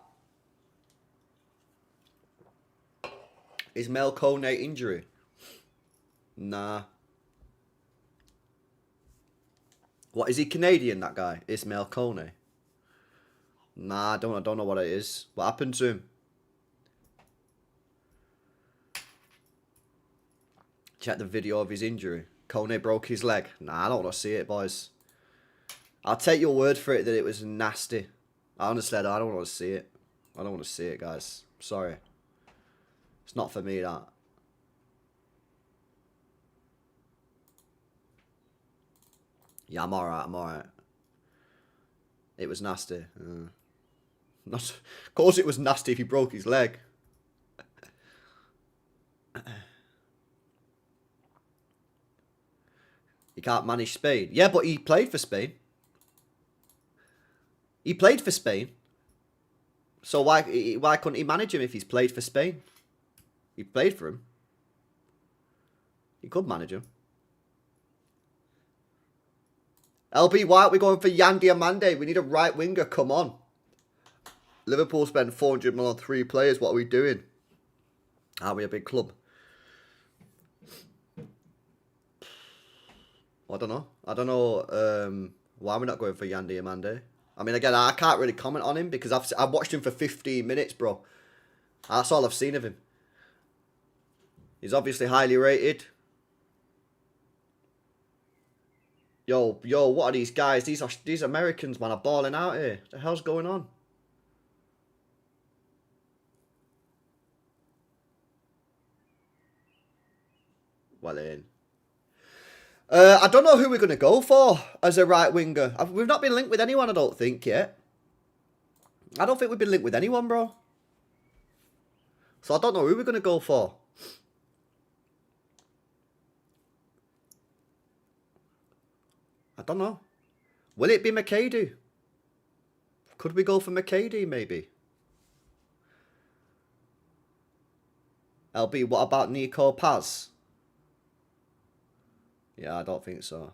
Ismail Kone injury? Nah. What, is he Canadian, that guy? Ismail Kone? Nah, I don't know what it is. What happened to him? Check the video of his injury. Kone broke his leg. Nah, I don't want to see it, boys. I'll take your word for it that it was nasty. Honestly, I don't want to see it. I don't want to see it, guys. Sorry. It's not for me, that. Yeah, I'm alright. It was nasty. Not, of course it was nasty if he broke his leg. He can't manage Spain. Yeah, but he played for Spain. He played for Spain. So why couldn't he manage him if he's played for Spain? He played for him. He could manage him. LB, why aren't we going for Yandy Amande? We need a right winger. Come on. Liverpool spent 400 million on 3 players. What are we doing? Are we a big club? I don't know. I don't know why we're not going for Yandy Amande. I mean, again, I can't really comment on him because I've watched him for 15 minutes, bro. That's all I've seen of him. He's obviously highly rated. Yo, what are these guys? These Americans, man, are balling out here. What the hell's going on? Well in. I don't know who we're going to go for as a right winger. We've not been linked with anyone, I don't think, yet. I don't think we've been linked with anyone, bro. So I don't know who we're going to go for. I don't know. Will it be McAdoo? Could we go for McAdoo, maybe? LB, what about Nico Paz? Yeah, I don't think so.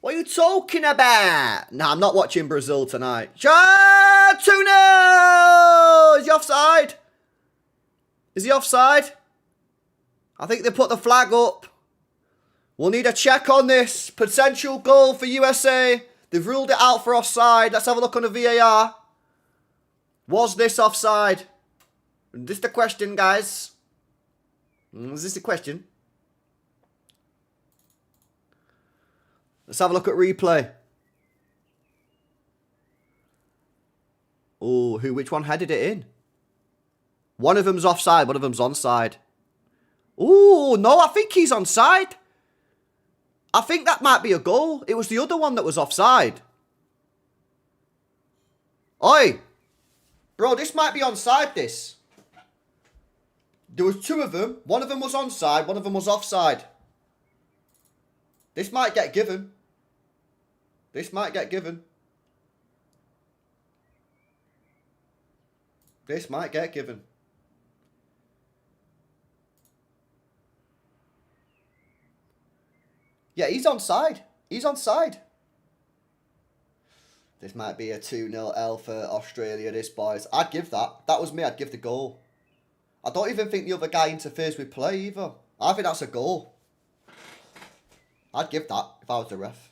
What are you talking about? Nah, I'm not watching Brazil tonight. 2-0! Is he offside? Is he offside? I think they put the flag up. We'll need a check on this. Potential goal for USA. They've ruled it out for offside. Let's have a look on the VAR. Was this offside? Is this the question, guys? Is this the question? Let's have a look at replay. Oh, which one headed it in? One of them's offside, one of them's onside. Oh, no, I think he's onside. I think that might be a goal. It was the other one that was offside. Oi! Bro, this might be onside, this. There was 2 of them. One of them was onside, one of them was offside. This might get given. This might get given. This might get given. Yeah, he's onside. He's onside. This might be a 2-0 L for Australia, this, boys. I'd give that. That was me. I'd give the goal. I don't even think the other guy interferes with play either. I think that's a goal. I'd give that if I was the ref.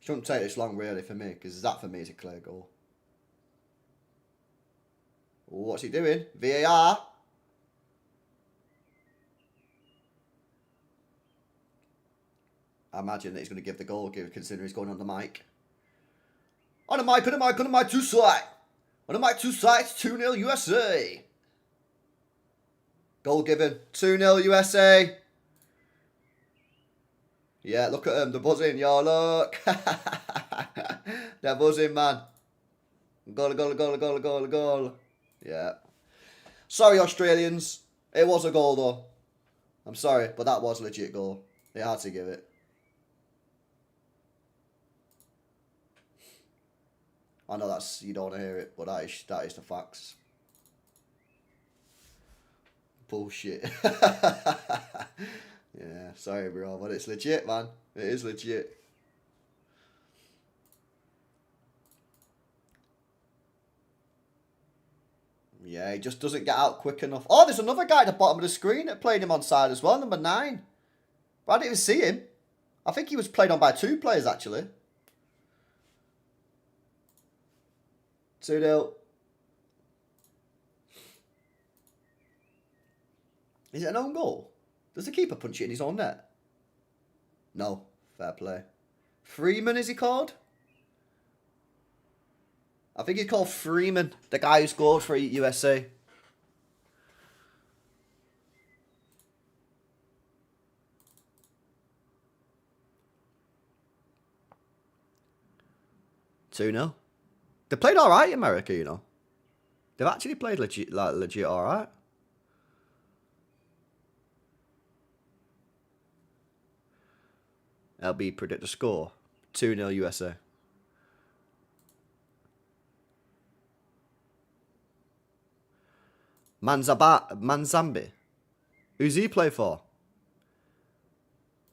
Shouldn't take this long, really, for me, because that, for me, is a clear goal. Ooh, what's he doing? VAR. I imagine that he's going to give the goal, considering he's going on the mic. On the mic, 2 side. On the mic, 2 sides, 2-0 USA. Goal given, 2-0 USA. Yeah, look at them, they're buzzing, yo, look. They're buzzing, man. Goal. Yeah. Sorry, Australians. It was a goal, though. I'm sorry, but that was a legit goal. They had to give it. I know you don't want to hear it, but that is the facts. Bullshit. Yeah, sorry, bro, but it's legit, man. It is legit. Yeah, he just doesn't get out quick enough. Oh, there's another guy at the bottom of the screen that played him on side as well, number 9. But I didn't even see him. I think he was played on by 2 players, actually. 2-0. Is it an own goal? Does the keeper punch it in his own net? No. Fair play. Freeman, is he called? I think he's called Freeman, the guy who scored for USA. Two-0. They played all right in America, you know. They've actually played legit all right. LB predict the score. 2-0 USA. Manzambi. Who's he play for?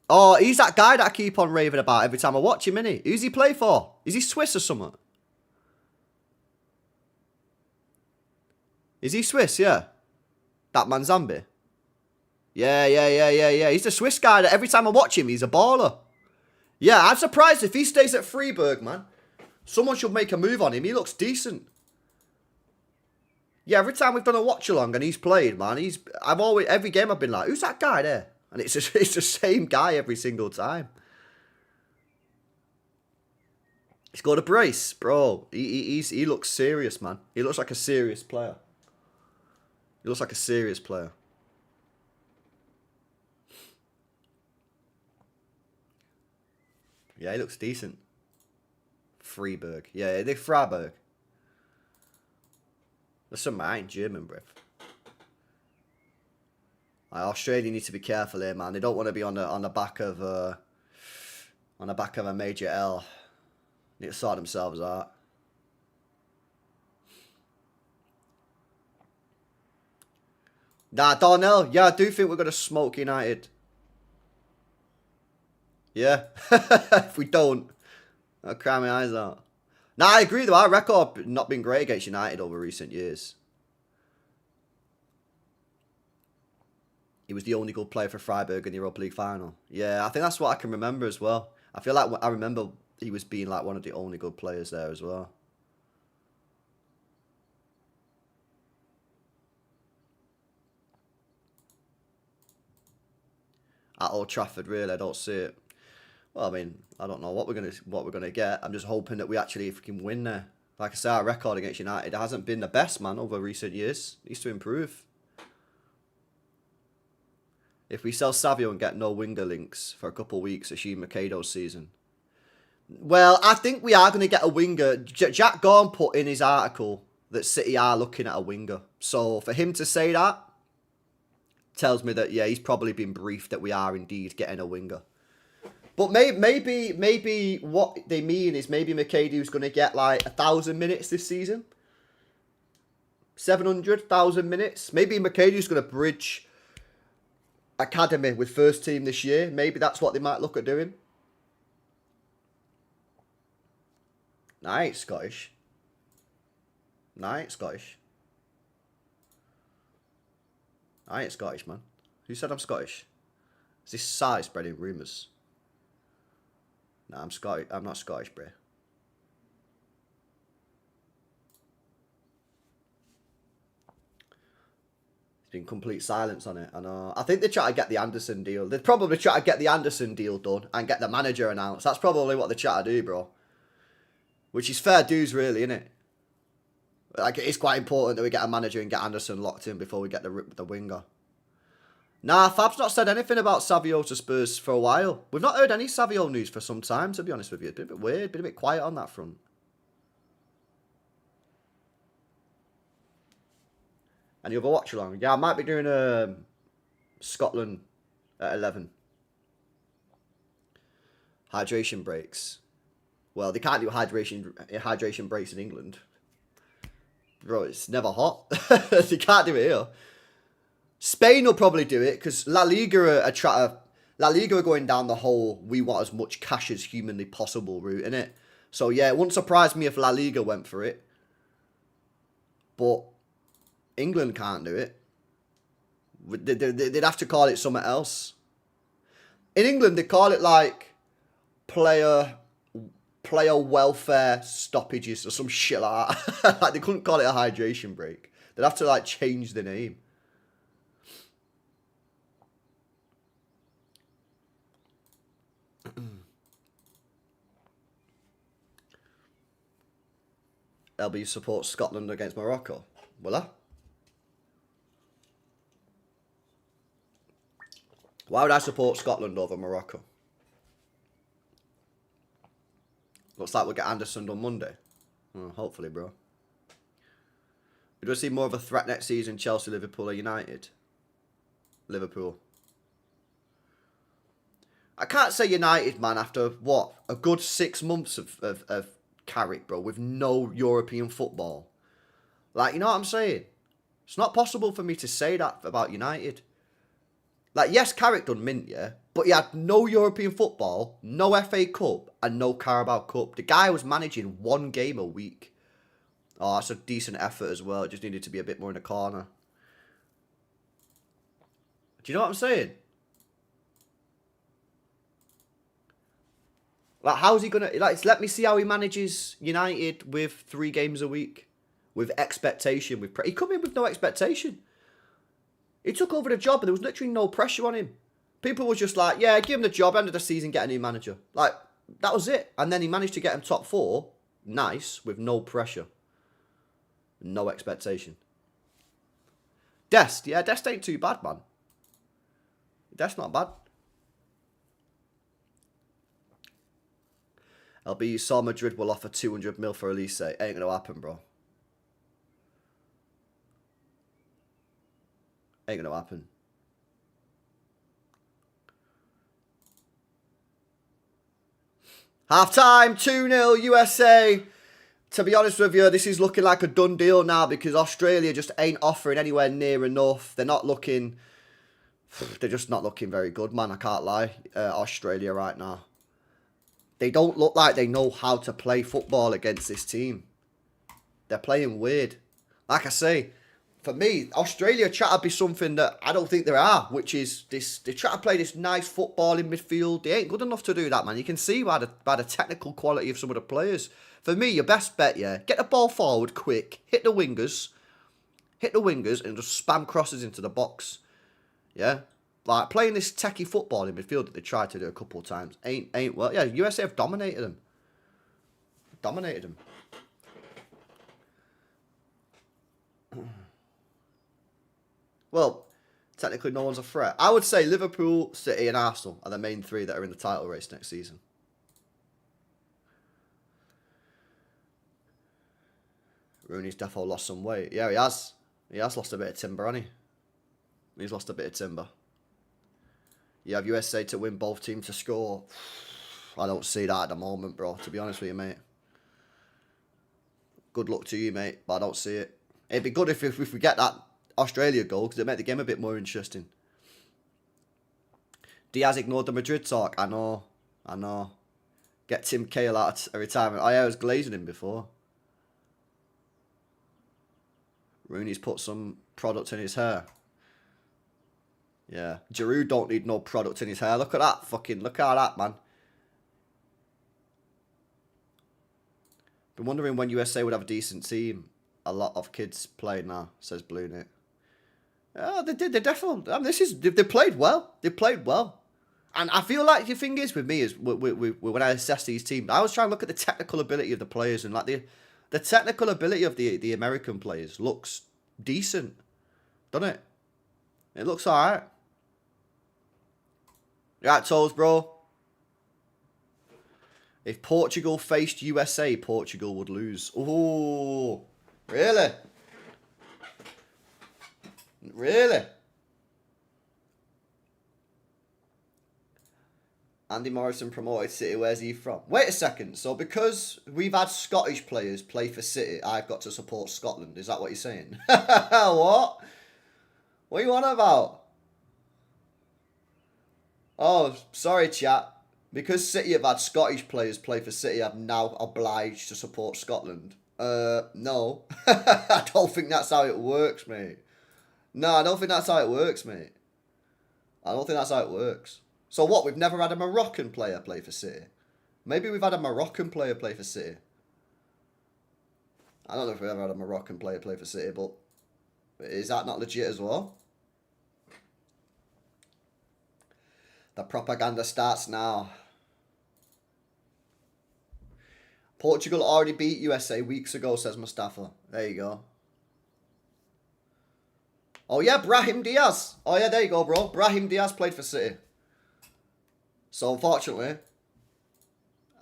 Oh, he's that guy that I keep on raving about every time I watch him, innit? Who's he play for? Is he Swiss or something? Is he Swiss, yeah? That man Zambi? Yeah. He's the Swiss guy that every time I watch him, he's a baller. Yeah, I'm surprised if he stays at Freiburg, man. Someone should make a move on him. He looks decent. Yeah, every time we've done a watch-along and he's played, man, every game I've been like, who's that guy there? And it's the same guy every single time. He's got a brace, bro. He looks serious, man. He looks like a serious player. He looks like a serious player. Yeah, he looks decent. Freiburg. Yeah, they're Freiburg. Listen, I ain't German, bruv. Australia need to be careful here, man. They don't want to be on the back of a major L. Need to sort themselves out. Nah, Darnell. Yeah, I do think we're gonna smoke United. Yeah. If we don't, I'll cry my eyes out. Nah, I agree though. Our record not been great against United over recent years. He was the only good player for Freiburg in the Europa League final. Yeah, I think that's what I can remember as well. I feel like I remember he was being like one of the only good players there as well. At Old Trafford, really, I don't see it. Well, I mean, I don't know what we're gonna get. I'm just hoping that we actually can win there. Like I say, our record against United hasn't been the best, man, over recent years. It needs to improve. If we sell Savio and get no winger links for a couple of weeks, assume Macedo's season. Well, I think we are going to get a winger. Jack Gorn put in his article that City are looking at a winger. So for him to say that tells me that, yeah, he's probably been briefed that we are indeed getting a winger. But maybe what they mean is maybe Macedo's going to get like 1,000 minutes this season. 700,000 minutes. Maybe Macedo's going to bridge academy with first team this year. Maybe that's what they might look at doing. Nah, I ain't Scottish. I ain't Scottish, man. Who said I'm Scottish? Is this side spreading rumours? Nah, I'm Scottish. I'm not Scottish, bro. Been complete silence on it. I know. I think they try to get the Anderson deal. They'd probably try to get the Anderson deal done and get the manager announced. That's probably what they try to do, bro. Which is fair dues, really, isn't it? Like, it is quite important that we get a manager and get Anderson locked in before we get the winger. Nah, Fab's not said anything about Savio to Spurs for a while. We've not heard any Savio news for some time, to be honest with you. It's been a bit weird, been a bit quiet on that front. Any other watch along? Yeah, I might be doing Scotland at 11. Hydration breaks. Well, they can't do hydration breaks in England. Bro, it's never hot. They can't do it here. Spain will probably do it because La Liga are going down the whole we want as much cash as humanly possible route, innit? So yeah, it wouldn't surprise me if La Liga went for it. But England can't do it. They'd have to call it something else. In England, they call it like player welfare stoppages or some shit like that. Like, they couldn't call it a hydration break. They'd have to like change the name. LB supports Scotland against Morocco. Will I? Why would I support Scotland over Morocco? Looks like we'll get Anderson on Monday. Well, hopefully, bro. We do see more of a threat next season, Chelsea, Liverpool or United? Liverpool. I can't say United, man, after, what, a good 6 months of Carrick, bro, with no European football. Like, you know what I'm saying? It's not possible for me to say that about United. Like, yes, Carrick done mint, yeah, but he had no European football, no FA Cup, and no Carabao Cup. The guy was managing 1 game a week. Oh, that's a decent effort as well. It just needed to be a bit more in the corner. Do you know what I'm saying? Like, how's he gonna... Like, let me see how he manages United with 3 games a week. With expectation. He come in with no expectation. He took over the job and there was literally no pressure on him. People was just like, yeah, give him the job, end of the season, get a new manager. Like, that was it. And then he managed to get him top 4. Nice. With no pressure. No expectation. Dest. Yeah, Dest ain't too bad, man. Dest not bad. LB saw Madrid will offer 200 mil for Elise. Ain't going to happen, bro. Ain't going to happen. Half time, 2-0 USA. To be honest with you, this is looking like a done deal now because Australia just ain't offering anywhere near enough. They're not looking... They're just not looking very good, man. I can't lie. Australia right now. They don't look like they know how to play football against this team. They're playing weird. Like I say, for me, Australia try to be something that I don't think they are, which is this. They try to play this nice football in midfield. They ain't good enough to do that, man. You can see by the technical quality of some of the players. For me, your best bet, yeah, get the ball forward quick, hit the wingers, and just spam crosses into the box. Yeah, like playing this techie football in midfield that they tried to do a couple of times ain't well. Yeah, USA have dominated them. Well, technically no one's a threat. I would say Liverpool, City and Arsenal are the main 3 that are in the title race next season. Rooney's defo lost some weight. Yeah, he has. He has lost a bit of timber, hasn't he? He's lost a bit of timber. You have USA to win, both teams to score. I don't see that at the moment, bro, to be honest with you, mate. Good luck to you, mate, but I don't see it. It'd be good if we get that Australia goal, because it'd make the game a bit more interesting. Diaz ignored the Madrid talk. I know. Get Tim Cahill out of retirement. Oh, yeah, I was glazing him before. Rooney's put some product in his hair. Yeah. Giroud don't need no product in his hair. Look at that. Look at that, man. Been wondering when USA would have a decent team. A lot of kids play now, says Blue Knit. Oh, they did. They definitely... I mean, they played well. They played well. And I feel like the thing is with me is when I assess these teams, I always try and look at the technical ability of the players, and like the technical ability of the American players looks decent, doesn't it? It looks alright. Right, Toes, bro. If Portugal faced USA, Portugal would lose. Oh, really? Really? Andy Morrison promoted City. Where's he from? Wait a second. So because we've had Scottish players play for City, I've got to support Scotland. Is that what you're saying? What? What are you on about? Oh, sorry, chat. Because City have had Scottish players play for City, I'm now obliged to support Scotland. No. I don't think that's how it works, mate. No, I don't think that's how it works, mate. I don't think that's how it works. So what, we've never had a Moroccan player play for City? Maybe we've had a Moroccan player play for City. I don't know if we've ever had a Moroccan player play for City, but is that not legit as well? The propaganda starts now. Portugal already beat USA weeks ago, says Mustafa. There you go. Oh yeah, Brahim Diaz. Oh yeah, there you go, bro. Brahim Diaz played for City. So unfortunately,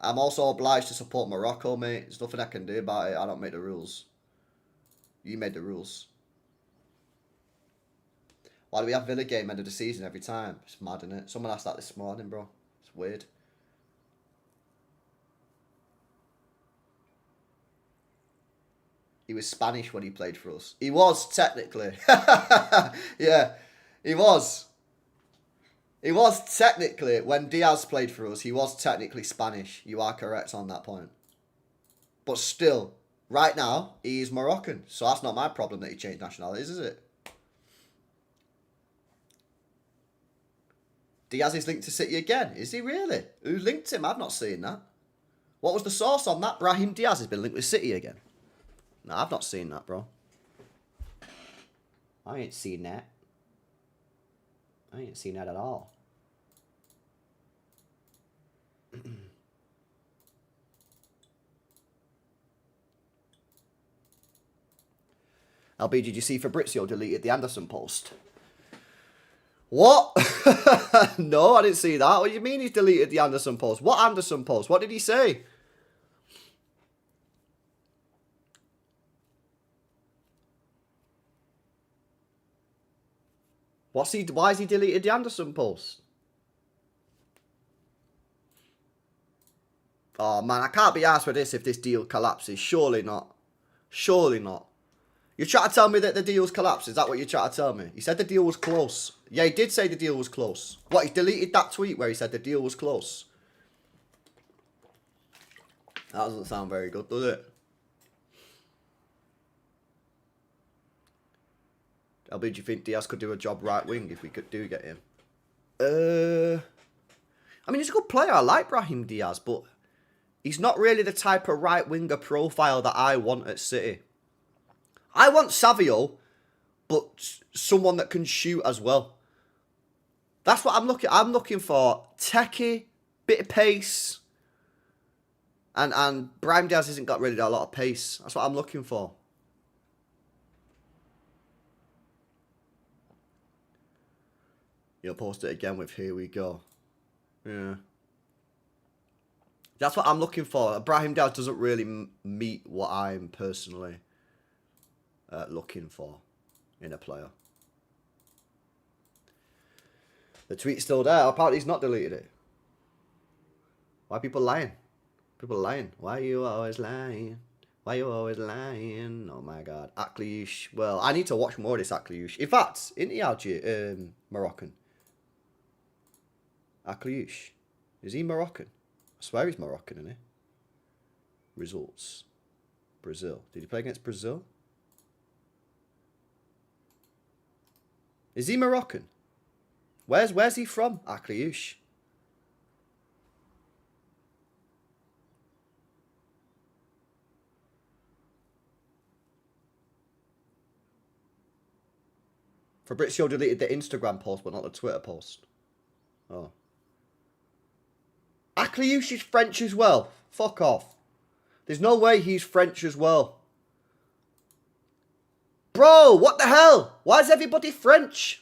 I'm also obliged to support Morocco, mate. There's nothing I can do about it. I don't make the rules. You made the rules. Why do we have Villa game end of the season every time? It's mad, isn't it? Someone asked that this morning, bro. It's weird. He was Spanish when he played for us. He was, technically. Yeah, he was. He was technically, when Diaz played for us, he was technically Spanish. You are correct on that point. But still, right now, he's Moroccan. So that's not my problem that he changed nationalities, is it? Diaz is linked to City again. Is he really? Who linked him? I've not seen that. What was the source on that? Brahim Diaz has been linked with City again. No, I've not seen that, bro. I ain't seen that. I ain't seen that at all. LB, did you see Fabrizio deleted the Anderson post? What? No, I didn't see that. What do you mean he's deleted the Anderson post? What Anderson post? What did he say? Why has he deleted the Anderson post? Oh man, I can't be asked for this if this deal collapses. Surely not. Surely not. You're trying to tell me that the deal's collapsed? Is that what you're trying to tell me? He said the deal was close. Yeah, he did say the deal was close. What, he deleted that tweet where he said the deal was close? That doesn't sound very good, does it? LB, do you think Diaz could do a job right wing if we do get him? I mean, he's a good player. I like Brahim Diaz, but he's not really the type of right winger profile that I want at City. I want Savio, but someone that can shoot as well. That's what I'm looking for. Techie, bit of pace. And Brahim Diaz hasn't got really a lot of pace. That's what I'm looking for. You'll post it again with "here we go." Yeah. That's what I'm looking for. Brahim Diaz doesn't really meet what I'm personally looking for in a player. The tweet's still there. Apparently he's not deleted it. Why are people lying? People are lying. Why are you always lying? Why are you always lying? Oh my god. Akliouche. Well, I need to watch more of this Akliouche. In fact, isn't he Moroccan? Akliouche. Is he Moroccan? I swear he's Moroccan, isn't he? Results. Brazil. Did he play against Brazil? Is he Moroccan? Where's he from? Akliouche. Fabrizio deleted the Instagram post, but not the Twitter post. Oh. Akliouche is French as well. Fuck off. There's no way he's French as well. Bro, what the hell? Why is everybody French?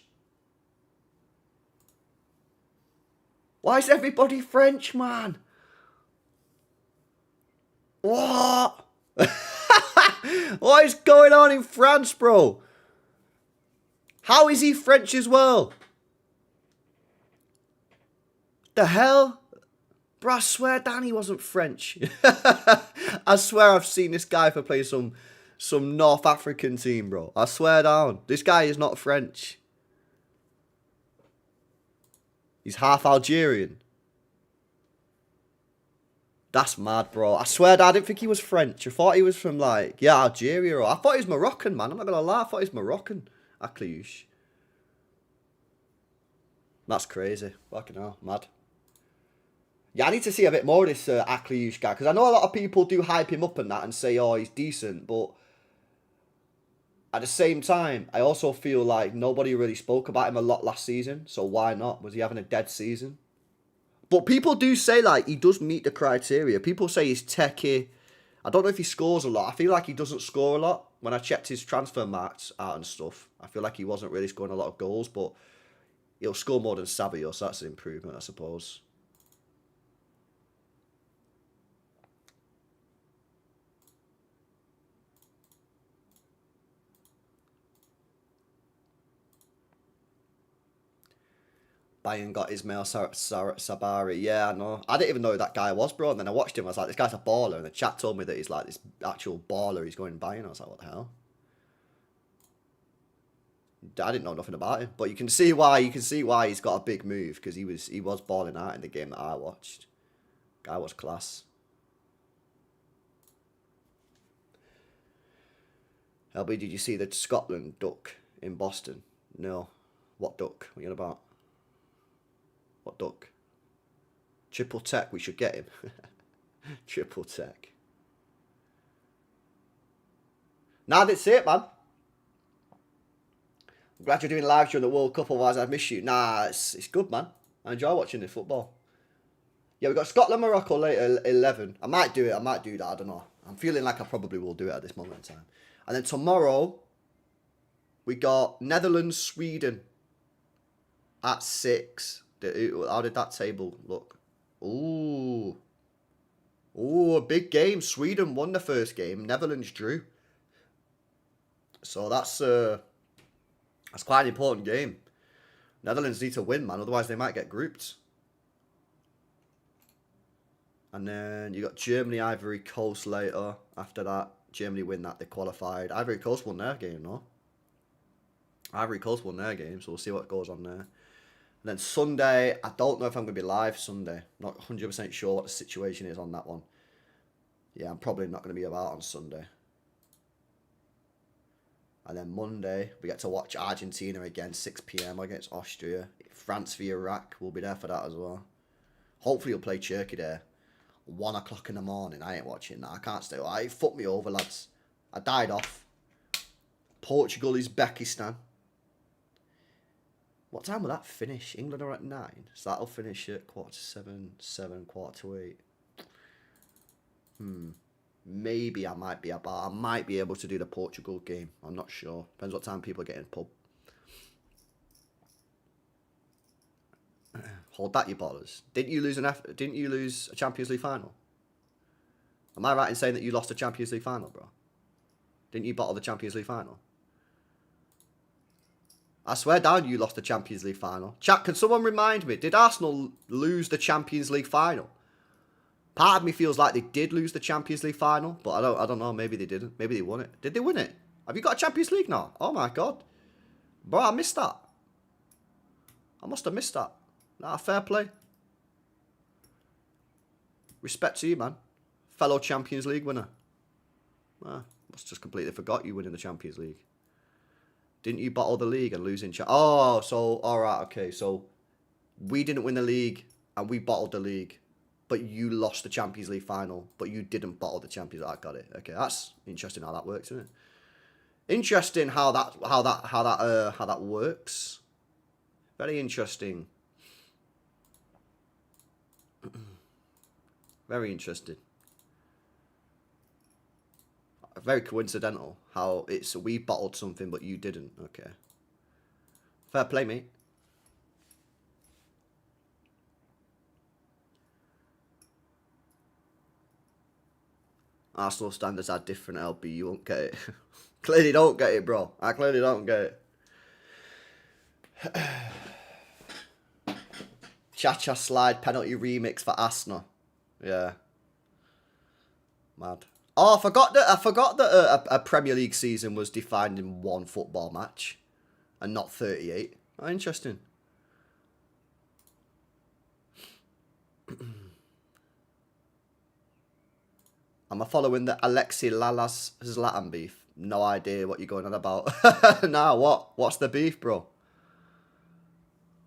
Why is everybody French, man? What? What is going on in France, bro? How is he French as well? The hell? Bro, I swear Danny wasn't French. I swear I've seen this guy for play some North African team, bro. I swear down. This guy is not French. He's half Algerian. That's mad, bro. I swear, I didn't think he was French. I thought he was from, like, yeah, Algeria. Or I thought he was Moroccan, man. I'm not going to lie. I thought he was Moroccan. Akliouche. That's crazy. Fucking hell. Mad. Yeah, I need to see a bit more of this Akliouche guy. Because I know a lot of people do hype him up and that and say, oh, he's decent. But at the same time, I also feel like nobody really spoke about him a lot last season. So why not? Was he having a dead season? But people do say, like, he does meet the criteria. People say he's techie. I don't know if he scores a lot. I feel like he doesn't score a lot. When I checked his transfer marks out and stuff, I feel like he wasn't really scoring a lot of goals. But he'll score more than Savio, so that's an improvement, I suppose. Bayern got Ismail Sabari. Yeah, I know. I didn't even know who that guy was, bro. And then I watched him. I was like, this guy's a baller. And the chat told me that he's like this actual baller. He's going Bayern. I was like, what the hell? I didn't know nothing about him, but you can see why. You can see why he's got a big move because he was balling out in the game that I watched. Guy was class. LB, did you see the Scotland duck in Boston? No. What duck? What are you on about? What duck? Triple Tech. We should get him. Triple Tech. Nah, that's it, man. I'm glad you're doing live during the World Cup, otherwise I'd miss you. Nah, it's good, man. I enjoy watching the football. Yeah, we got Scotland, Morocco later, 11. I might do it. I might do that. I don't know. I'm feeling like I probably will do it at this moment in time. And then tomorrow, we got Netherlands, Sweden at 6. How did that table look? Ooh. Ooh, a big game. Sweden won the first game. Netherlands drew. So that's quite an important game. Netherlands need to win, man. Otherwise, they might get grouped. And then you got Germany, Ivory Coast later. After that, Germany win that. They qualified. Ivory Coast won their game, no? Ivory Coast won their game, so we'll see what goes on there. And then Sunday, I don't know if I'm going to be live Sunday. Not 100% sure what the situation is on that one. Yeah, I'm probably not going to be about on Sunday. And then Monday, we get to watch Argentina again, 6 p.m. against Austria. France v Iraq, we'll be there for that as well. Hopefully you'll play Turkey there. 1 o'clock in the morning, I ain't watching that. I can't stay. It fucked me over, lads. I died off. Portugal, Uzbekistan. What time will that finish? England are at 9. So that'll finish at 7:15, 7:15. Maybe I might be able to do the Portugal game. I'm not sure. Depends what time people are getting pub. Hold that, you ballers. Didn't you lose a Champions League final? Am I right in saying that you lost a Champions League final, bro? Didn't you bottle the Champions League final? I swear down you lost the Champions League final. Chat, can someone remind me, did Arsenal lose the Champions League final? Part of me feels like they did lose the Champions League final, but I don't know, maybe they didn't. Maybe they won it. Did they win it? Have you got a Champions League now? Oh my god. Bro, I missed that. I must have missed that. Nah, fair play. Respect to you, man. Fellow Champions League winner. Must just completely forgot you winning the Champions League. Didn't you bottle the league and lose in Oh, so, alright, okay. So, we didn't win the league and we bottled the league. But you lost the Champions League final, but you didn't bottle the Champions League. I got it. Okay, that's interesting how that works, isn't it? Interesting how that works. Very interesting. Very interesting. Very coincidental how it's we bottled something but you didn't. Okay. Fair play, mate. Arsenal standards are different, LB. You won't get it. Clearly don't get it, bro. I clearly don't get it. Cha-cha slide penalty remix for Arsenal. Yeah. Mad. Oh, I forgot that a Premier League season was defined in one football match and not 38. Oh, interesting. Am I following the Alexi Lalas Zlatan beef? No idea what you're going on about. Nah, what? What's the beef, bro?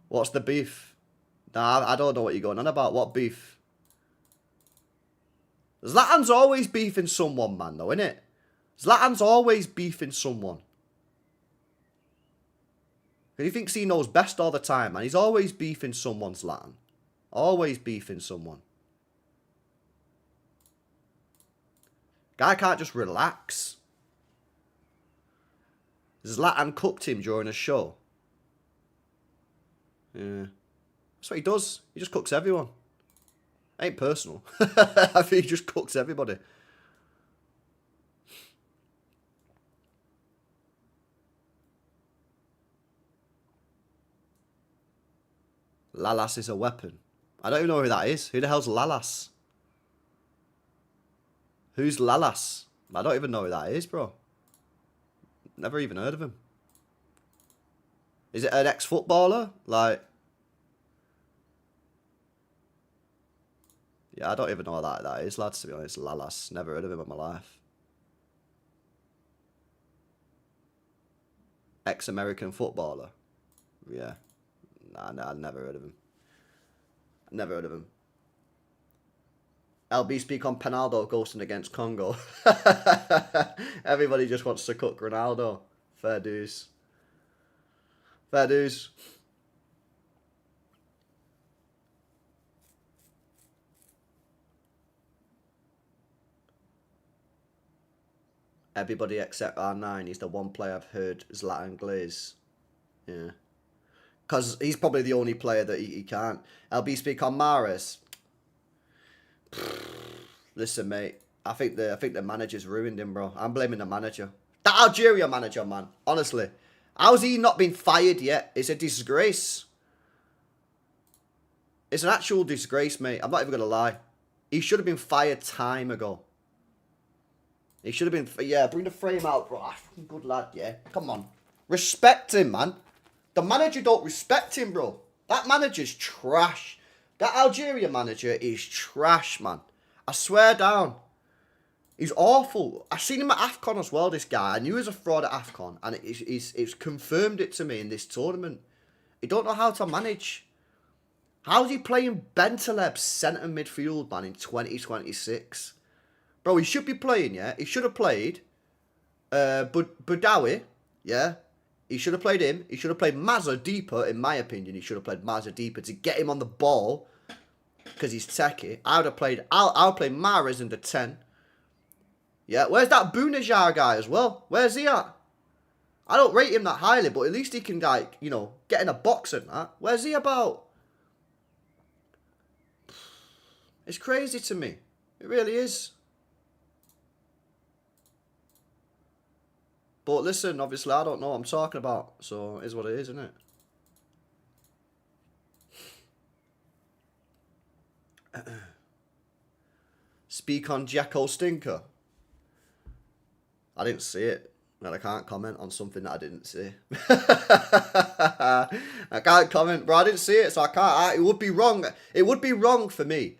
What's the beef? Nah, I don't know what you're going on about. What beef? Zlatan's always beefing someone, man, though, innit? Zlatan's always beefing someone. He thinks he knows best all the time, man. He's always beefing someone, Zlatan. Always beefing someone. Guy can't just relax. Zlatan cooked him during a show. Yeah. That's what he does. He just cooks everyone. Ain't personal. I think he just cooks everybody. Lalas is a weapon. I don't even know who that is. Who the hell's Lalas? Who's Lalas? I don't even know who that is, bro. Never even heard of him. Is it an ex-footballer? Like, yeah, I don't even know what that is, lads, to be honest. Lalas. Never heard of him in my life. Ex-American footballer. Yeah. Nah, I never heard of him. Never heard of him. LB speak on Penaldo ghosting against Congo. Everybody just wants to cook Ronaldo. Fair dues. Fair dues. Everybody except R9. He's the one player I've heard Zlatan Glaze. Yeah. Because he's probably the only player that he can't. LB speak on Mahrez. Listen, mate. I think the manager's ruined him, bro. I'm blaming the manager. That Algeria manager, man. Honestly. How's he not been fired yet? It's a disgrace. It's an actual disgrace, mate. I'm not even going to lie. He should have been fired time ago. He should have been... Yeah, bring the frame out, bro. Good lad, yeah. Come on. Respect him, man. The manager don't respect him, bro. That manager's trash. That Algeria manager is trash, man. I swear down. He's awful. I seen him at AFCON as well, this guy. I knew he was a fraud at AFCON. And it's confirmed it to me in this tournament. He don't know how to manage. How's he playing Bentaleb centre midfield, man, in 2026? Bro, he should be playing, yeah? He should have played Boudaoui, yeah? He should have played him. He should have played Mazza deeper, in my opinion. He should have played Mazza deeper to get him on the ball because he's techie. I would have played... I'll play Mahrez in the 10. Yeah, where's that Bunajar guy as well? Where's he at? I don't rate him that highly, but at least he can, like, you know, get in a box and that. Where's he about? It's crazy to me. It really is. But listen, obviously, I don't know what I'm talking about. So, it is what it is, isn't it? Speak on Jacko Stinker. I didn't see it. Well, I can't comment on something that I didn't see. I can't comment, bro. I didn't see it, so I can't. It would be wrong. It would be wrong for me.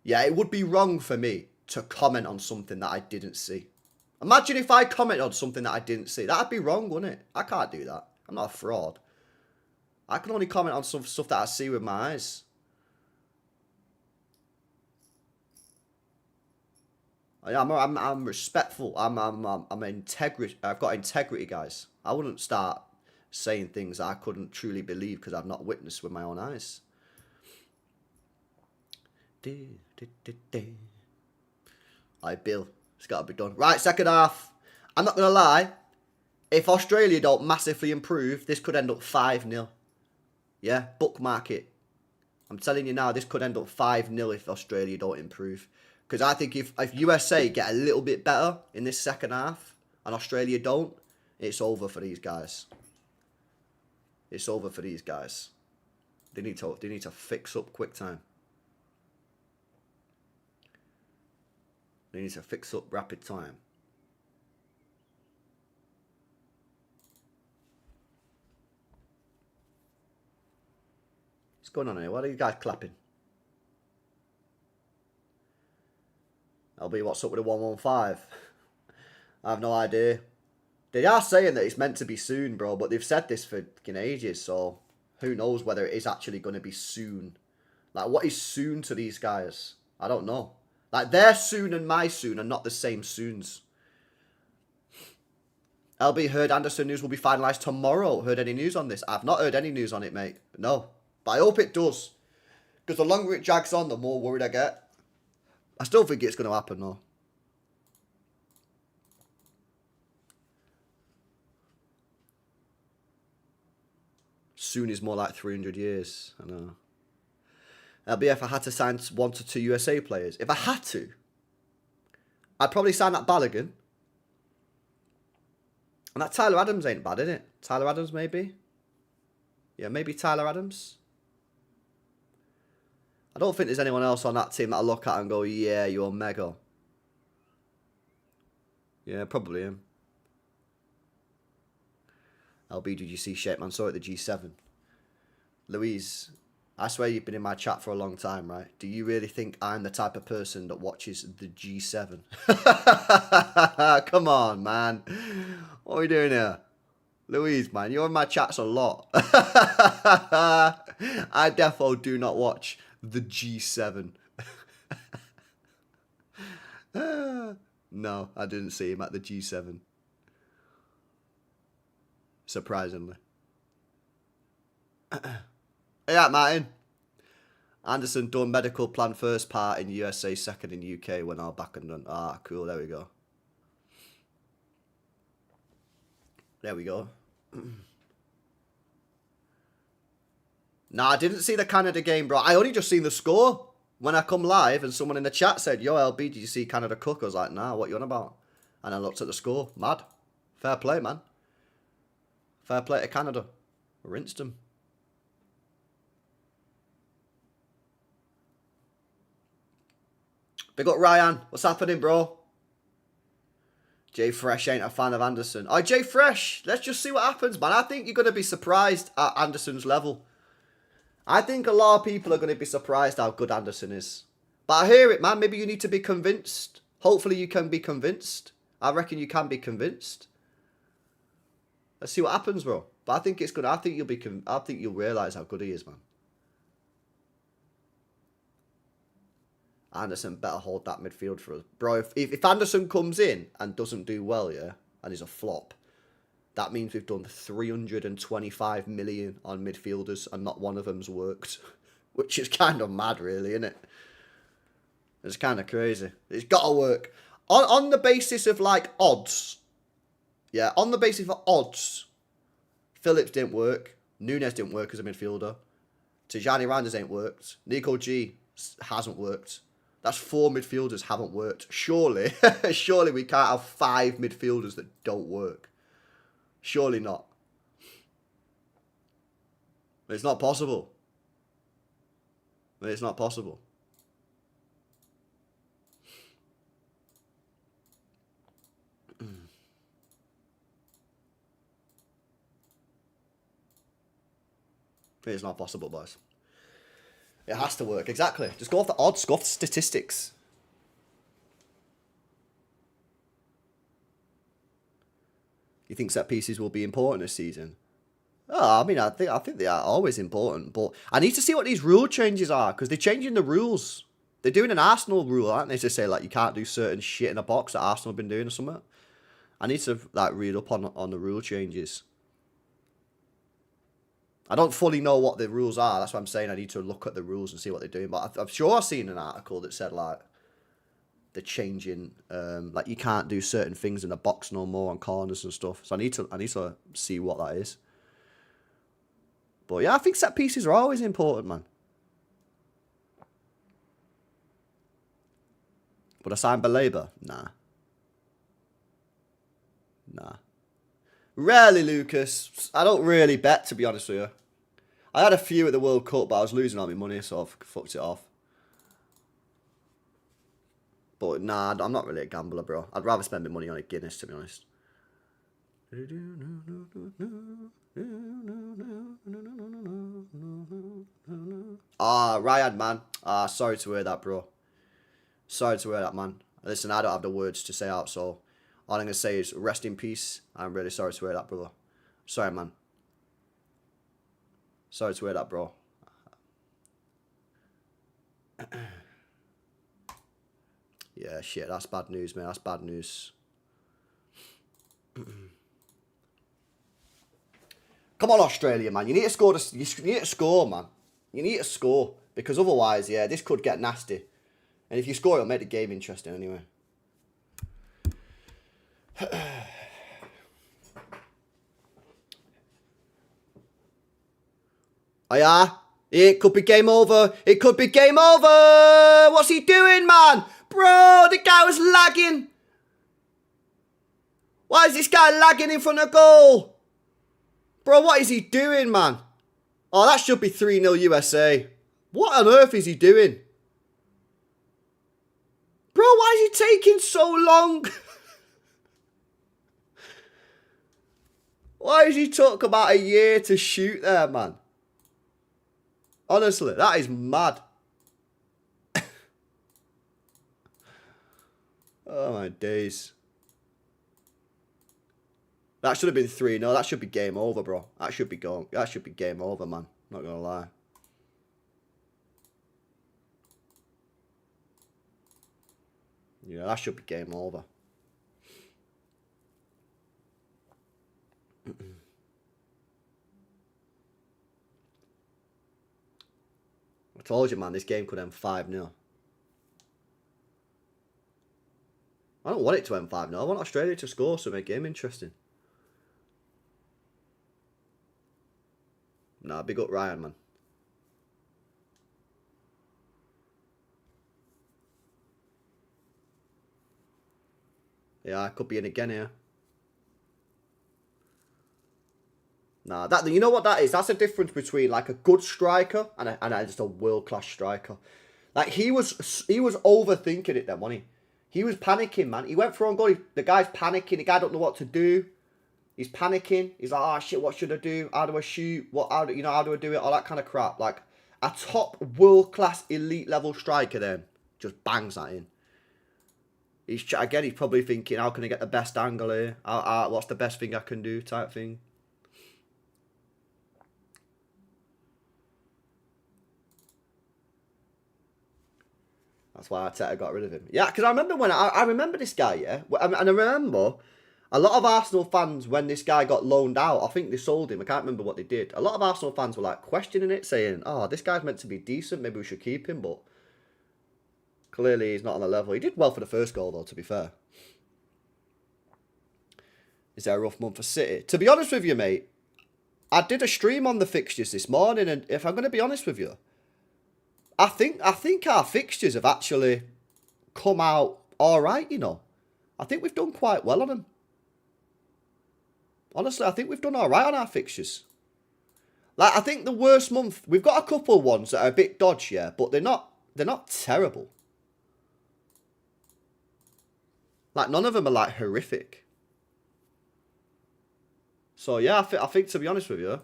Yeah, it would be wrong for me to comment on something that I didn't see. Imagine if I commented on something that I didn't see. That'd be wrong, wouldn't it? I can't do that. I'm not a fraud. I can only comment on some stuff that I see with my eyes. I'm respectful. I'm integrity. I've got integrity, guys. I wouldn't start saying things that I couldn't truly believe because I've not witnessed with my own eyes. Alright, Bill. It's got to be done. Right, second half. I'm not going to lie. If Australia don't massively improve, this could end up 5-0. Yeah, bookmark it. I'm telling you now, this could end up 5-0 if Australia don't improve. Because I think if USA get a little bit better in this second half and Australia don't, it's over for these guys. It's over for these guys. They need to fix up quick time. They need to fix up rapid time. What's going on here? What are you guys clapping? LB, what's up with the 115? I have no idea. They are saying that it's meant to be soon, bro, but they've said this for fucking ages, so who knows whether it is actually going to be soon. Like, what is soon to these guys? I don't know. Like, their soon and my soon are not the same soons. LB, heard Anderson news will be finalised tomorrow. Heard any news on this? I've not heard any news on it, mate. No. But I hope it does. Because the longer it drags on, the more worried I get. I still think it's going to happen, though. Soon is more like 300 years. I know. LB, if I had to sign 1 to 2 USA players. If I had to, I'd probably sign that Balogun. And that Tyler Adams ain't bad, is it? Tyler Adams, maybe? Yeah, maybe Tyler Adams. I don't think there's anyone else on that team that I look at and go, yeah, you're mega. Yeah, probably him. LB, did you see shape, man? Saw it at the G7. Louise, I swear you've been in my chat for a long time, right? Do you really think I'm the type of person that watches the G7? Come on, man. What are we doing here? Louise, man, you're in my chats a lot. I defo do not watch the G7. No, I didn't see him at the G7. Surprisingly. Yeah, Martin. Anderson done medical plan first part in USA, second in UK when all back and done. Ah, cool. There we go. There we go. Nah, I didn't see the Canada game, bro. I only just seen the score when I come live and someone in the chat said, yo, LB, did you see Canada cook? I was like, nah, what you on about? And I looked at the score. Mad. Fair play, man. Fair play to Canada. Rinsed them. Big up Ryan. What's happening, bro? Jay Fresh ain't a fan of Anderson. Oh, Jay Fresh. Let's just see what happens, man. I think you're going to be surprised at Anderson's level. I think a lot of people are going to be surprised how good Anderson is. But I hear it, man. Maybe you need to be convinced. Hopefully you can be convinced. I reckon you can be convinced. Let's see what happens, bro. But I think it's good. I think you'll realise how good he is, man. Anderson better hold that midfield for us. Bro, if Anderson comes in and doesn't do well, yeah, and is a flop, that means we've done 325 million on midfielders and not one of them's worked. Which is kind of mad, really, isn't it? It's kind of crazy. It's got to work. On the basis of, like, odds. Yeah, on the basis of odds. Phillips didn't work. Nunes didn't work as a midfielder. Tijani Randers ain't worked. Nico G hasn't worked. That's 4 midfielders haven't worked. Surely, surely we can't have 5 midfielders that don't work. Surely not. It's not possible. It's not possible. It's not possible, boys. It has to work. Exactly. Just go off the odds. Go off the statistics. You think set pieces will be important this season? Oh, I mean, I think they are always important. But I need to see what these rule changes are. Because they're changing the rules. They're doing an Arsenal rule, aren't they? To say, like, you can't do certain shit in a box that Arsenal have been doing or something. I need to, like, read up on the rule changes. I don't fully know what the rules are. That's what I'm saying. I need to look at the rules and see what they're doing. But I'm sure I've seen an article that said, like, they're changing, like, you can't do certain things in the box no more on corners and stuff. So I need to see what that is. But yeah, I think set pieces are always important, man. Would I sign Belabor? Nah. Nah. Rarely, Lucas. I don't really bet, to be honest with you. I had a few at the World Cup, but I was losing all my money, so I fucked it off. But nah, I'm not really a gambler, bro. I'd rather spend my money on a Guinness, to be honest. Ah, Ryan, man. Ah, sorry to hear that, bro. Sorry to hear that, man. Listen, I don't have the words to say out, so all I'm going to say is rest in peace. I'm really sorry to hear that, brother. Sorry, man. Sorry to hear that, bro. Yeah, shit, that's bad news, man. That's bad news. Come on, Australia, man. You need to score. You need to score, man. You need to score. Because otherwise, yeah, this could get nasty. And if you score, it'll make the game interesting anyway. Oh, yeah? It could be game over. It could be game over. What's he doing, man? Bro, the guy was lagging. Why is this guy lagging in front of goal? Bro, what is he doing, man? Oh, that should be 3-0 USA. What on earth is he doing? Bro, why is he taking so long? Why did you talk about a year to shoot there, man? Honestly, that is mad. Oh my days. That should have been 3-0. That should be game over, bro. That should be game over, man. Not gonna lie. Yeah, that should be game over. I told you, man, this game could end 5-0. I don't want it to end 5-0. I want Australia to score to make the game interesting. Nah, big up Ryan, man. Yeah, I could be in again here. Nah, that, you know what that is? That's a difference between like a good striker and just a world-class striker. Like he was overthinking it then, wasn't he? He was panicking, man. He went for on goal. The guy's panicking. The guy don't know what to do. He's panicking. He's like, oh shit, what should I do? How do I shoot? How do I do it? All that kind of crap. Like a top world-class elite level striker then just bangs that in. He's probably thinking, how can I get the best angle here? What's the best thing I can do type thing. That's why Arteta got rid of him. Yeah, because I remember when I remember this guy, yeah, and I remember a lot of Arsenal fans when this guy got loaned out. I think they sold him. I can't remember what they did. A lot of Arsenal fans were like questioning it, saying, "Oh, this guy's meant to be decent. Maybe we should keep him." But clearly, he's not on the level. He did well for the first goal, though. To be fair, is there a rough month for City? To be honest with you, mate, I did a stream on the fixtures this morning, and if I'm going to be honest with you, I think our fixtures have actually come out all right, you know. I think we've done quite well on them. Honestly, I think we've done all right on our fixtures. Like, I think the worst month, we've got a couple ones that are a bit dodgy, yeah, but they're not terrible. Like, none of them are, like, horrific. So, yeah, I think to be honest with you,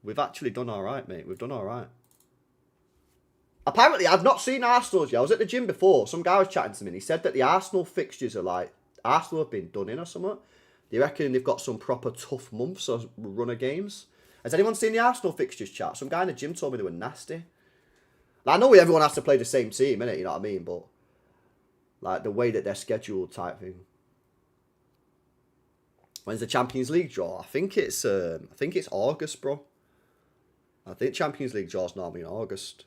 we've actually done all right, mate. We've done all right. Apparently, I've not seen Arsenal's yet. I was at the gym before. Some guy was chatting to me, and he said that the Arsenal fixtures are like, Arsenal have been done in or something. They reckon they've got some proper tough months or run of games. Has anyone seen the Arsenal fixtures chat? Some guy in the gym told me they were nasty. Like, I know everyone has to play the same team, innit? You know what I mean? But, like, the way that they're scheduled type thing. When's the Champions League draw? I think it's August, bro. I think Champions League draw's normally in August.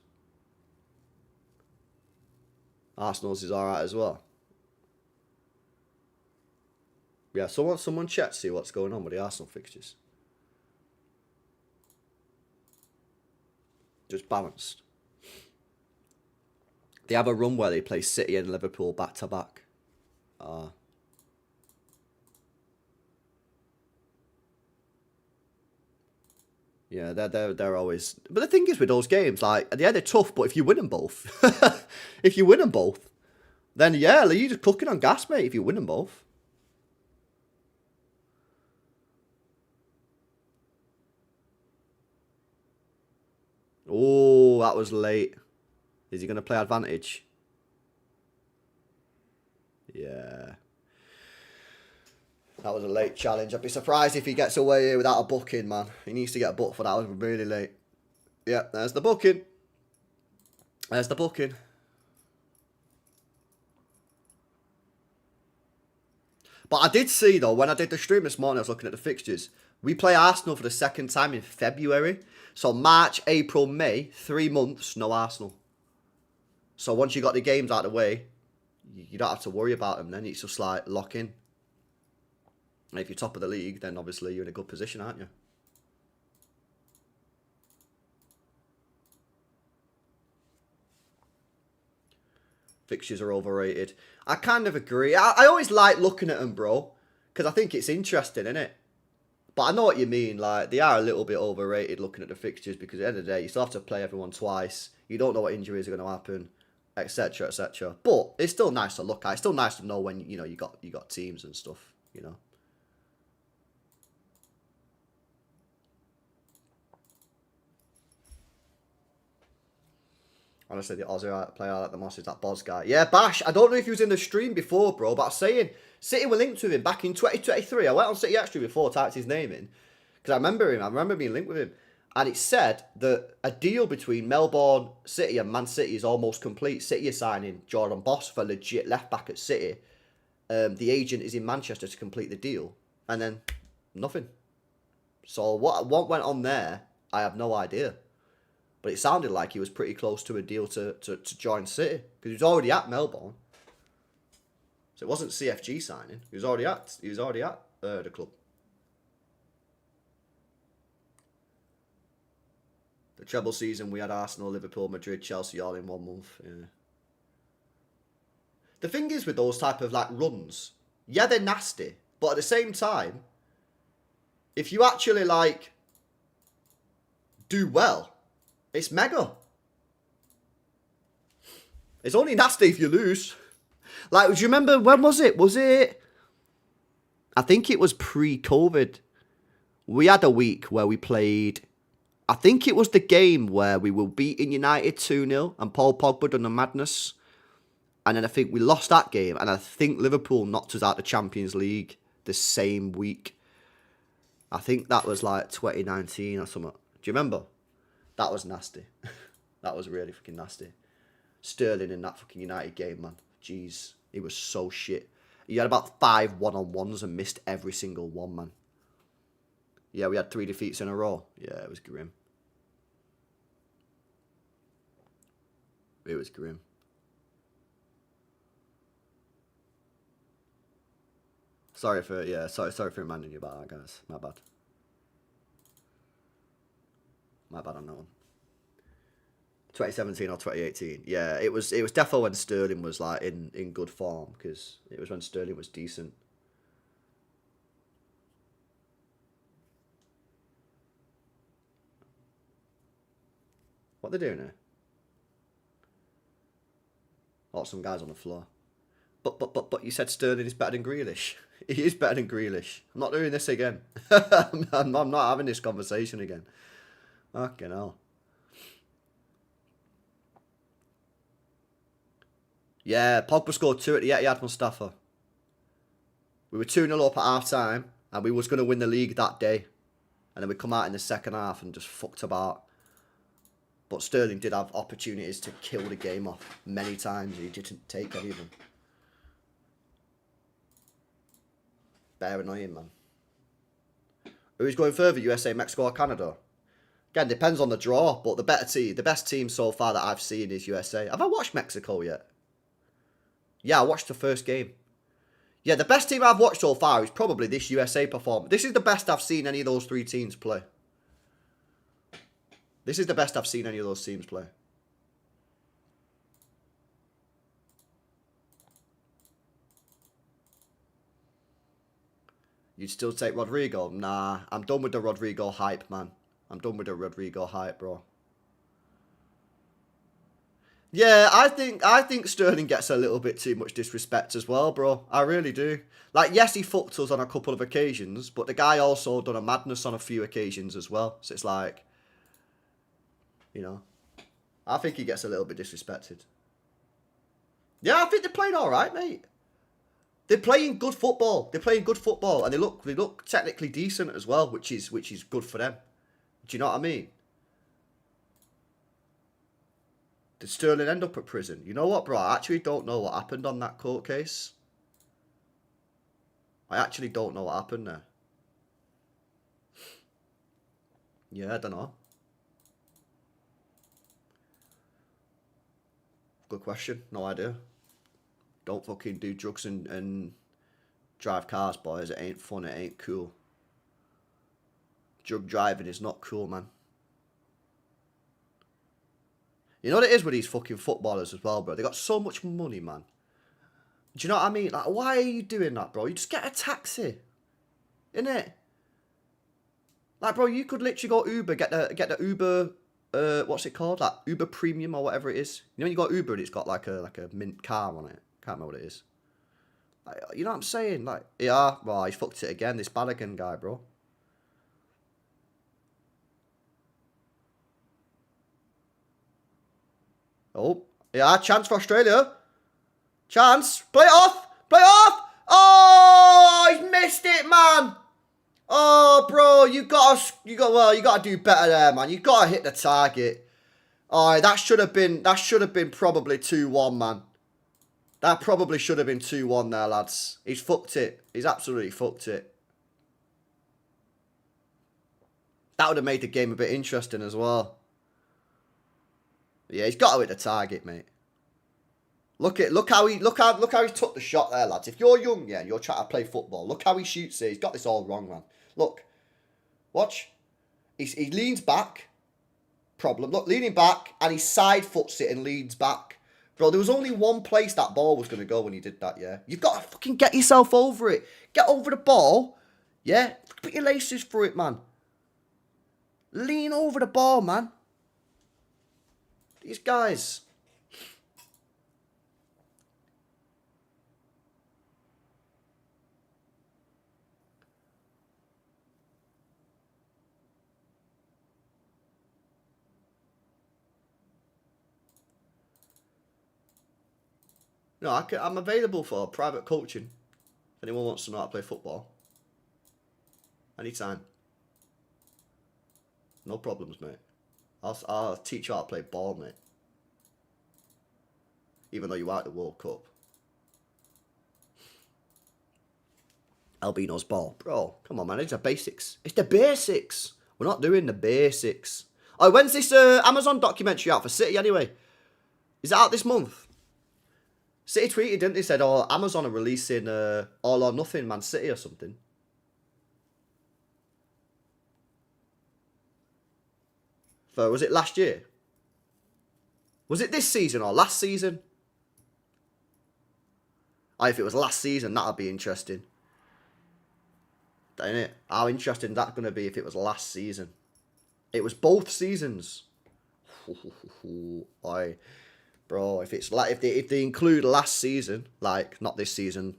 Arsenal's is alright as well. Yeah, someone check to see what's going on with the Arsenal fixtures. Just balanced. They have a run where they play City and Liverpool back to back. Yeah, they're always. But the thing is with those games, like, yeah, they're tough. But if you win them both, then yeah, like, you're just cooking on gas, mate. If you win them both. Oh, that was late. Is he going to play advantage? Yeah. That was a late challenge. I'd be surprised if he gets away here without a booking, man. He needs to get a book for that. It was really late. Yeah, there's the booking. There's the booking. But I did see, though, when I did the stream this morning, I was looking at the fixtures. We play Arsenal for the second time in February. So March, April, May, 3 months, no Arsenal. So once you got the games out of the way, you don't have to worry about them then. It's just like lock in. And if you're top of the league, then obviously you're in a good position, aren't you? Fixtures are overrated. I kind of agree. I always like looking at them, bro. Because I think it's interesting, innit? But I know what you mean. Like, they are a little bit overrated looking at the fixtures. Because at the end of the day, you still have to play everyone twice. You don't know what injuries are going to happen. Etc, etc. But it's still nice to look at. It's still nice to know when, you got teams and stuff, you know. Honestly, the Aussie player I like the most is that Boz guy. Yeah, Bash. I don't know if he was in the stream before, bro, but I was saying City were linked with him back in 2023. I went on City Extra before, typed his name in. Because I remember him. I remember being linked with him. And it said that a deal between Melbourne City and Man City is almost complete. City are signing Jordan Boss for legit left back at City. The agent is in Manchester to complete the deal. And then nothing. So what went on there, I have no idea. But it sounded like he was pretty close to a deal to join City. Because he was already at Melbourne. So it wasn't CFG signing. He was already at the club. The treble season, we had Arsenal, Liverpool, Madrid, Chelsea all in 1 month. Yeah. The thing is with those type of like runs, yeah, they're nasty. But at the same time, if you actually like do well, it's mega. It's only nasty if you lose. Like, do you remember, when was it? I think it was pre-COVID. We had a week where we played, I think it was the game where we were beating United 2-0 and Paul Pogba done the madness. And then I think we lost that game, and I think Liverpool knocked us out the Champions League the same week. I think that was like 2019 or something. Do you remember? That was nasty. That was really fucking nasty. Sterling in that fucking United game, man. Jeez, he was so shit. He had about 5 one-on-ones and missed every single one, man. Yeah, we had 3 defeats in a row. Yeah, it was grim. It was grim. Sorry for reminding you about that, guys. My bad. My bad on that one. 2017 or 2018. Yeah, it was definitely when Sterling was like in good form, because it was when Sterling was decent. What are they doing here? Oh, some guys on the floor. But you said Sterling is better than Grealish. He is better than Grealish. I'm not doing this again. I'm not having this conversation again. Fucking hell. Yeah, Pogba scored 2 at the Etihad, Mustafa. We were 2-0 up at half time, and we was going to win the league that day. And then we come out in the second half and just fucked about. But Sterling did have opportunities to kill the game off many times. He didn't take any of them. Bare annoying, man. Who's going further, USA, Mexico or Canada? Again, depends on the draw, but the best team so far that I've seen is USA. Have I watched Mexico yet? Yeah, I watched the first game. Yeah, the best team I've watched so far is probably this USA performance. This is the best I've seen any of those 3 teams play. This is the best I've seen any of those teams play. You'd still take Rodrigo? Nah, I'm done with the Rodrigo hype, man. I'm done with the Rodrigo hype, bro. Yeah, I think Sterling gets a little bit too much disrespect as well, bro. I really do. Like, yes, he fucked us on a couple of occasions, but the guy also done a madness on a few occasions as well. So it's like, you know, I think he gets a little bit disrespected. Yeah, I think they're playing all right, mate. They're playing good football. They're playing good football, and they look technically decent as well, which is good for them. Do you know what I mean? Did Sterling end up at prison? You know what, bro? I actually don't know what happened on that court case. I actually don't know what happened there. Yeah, I don't know. Good question. No idea. Don't fucking do drugs and drive cars, boys. It ain't fun. It ain't cool. Drug driving is not cool, man. You know what it is with these fucking footballers as well, bro? They got so much money, man. Do you know what I mean? Like, why are you doing that, bro? You just get a taxi. Innit? Like, bro, you could literally go Uber, get the Uber, what's it called? Like, Uber Premium or whatever it is. You know when you got Uber and it's got like a mint car on it? Can't remember what it is. Like, you know what I'm saying? Like, yeah, well, he fucked it again, this Balogun guy, bro. Oh, yeah, chance for Australia. Chance. Play it off. Play it off. Oh, he's missed it, man. Oh, bro, you gotta do better there, man. You gotta hit the target. Oh, that should have been probably 2-1, man. That probably should have been 2-1 there, lads. He's fucked it. He's absolutely fucked it. That would have made the game a bit interesting as well. Yeah, he's got to hit the target, mate. Look how he took the shot there, lads. If you're young, yeah, and you're trying to play football, look how he shoots it. He's got this all wrong, man. Look. Watch. He leans back. Problem. Look, leaning back, and he side foots it and leans back. Bro, there was only one place that ball was going to go when he did that, yeah? You've got to fucking get yourself over it. Get over the ball, yeah? Put your laces through it, man. Lean over the ball, man. These guys. No, I'm available for private coaching. If anyone wants to know how to play football. Anytime. No problems, mate. I'll teach you how to play ball, mate. Even though you are at the World Cup. Albino's ball. Bro, come on, man. It's the basics. It's the basics. We're not doing the basics. Oh, when's this Amazon documentary out for City, anyway? Is it out this month? City tweeted, didn't they? Said, oh, Amazon are releasing All or Nothing Man City or something. For, was it last year? Was it this season or last season? Oh, if it was last season, that'd be interesting. Ain't it? How interesting that's going to be if it was last season. It was both seasons. Oi. Bro, if it's like if they include last season, like not this season,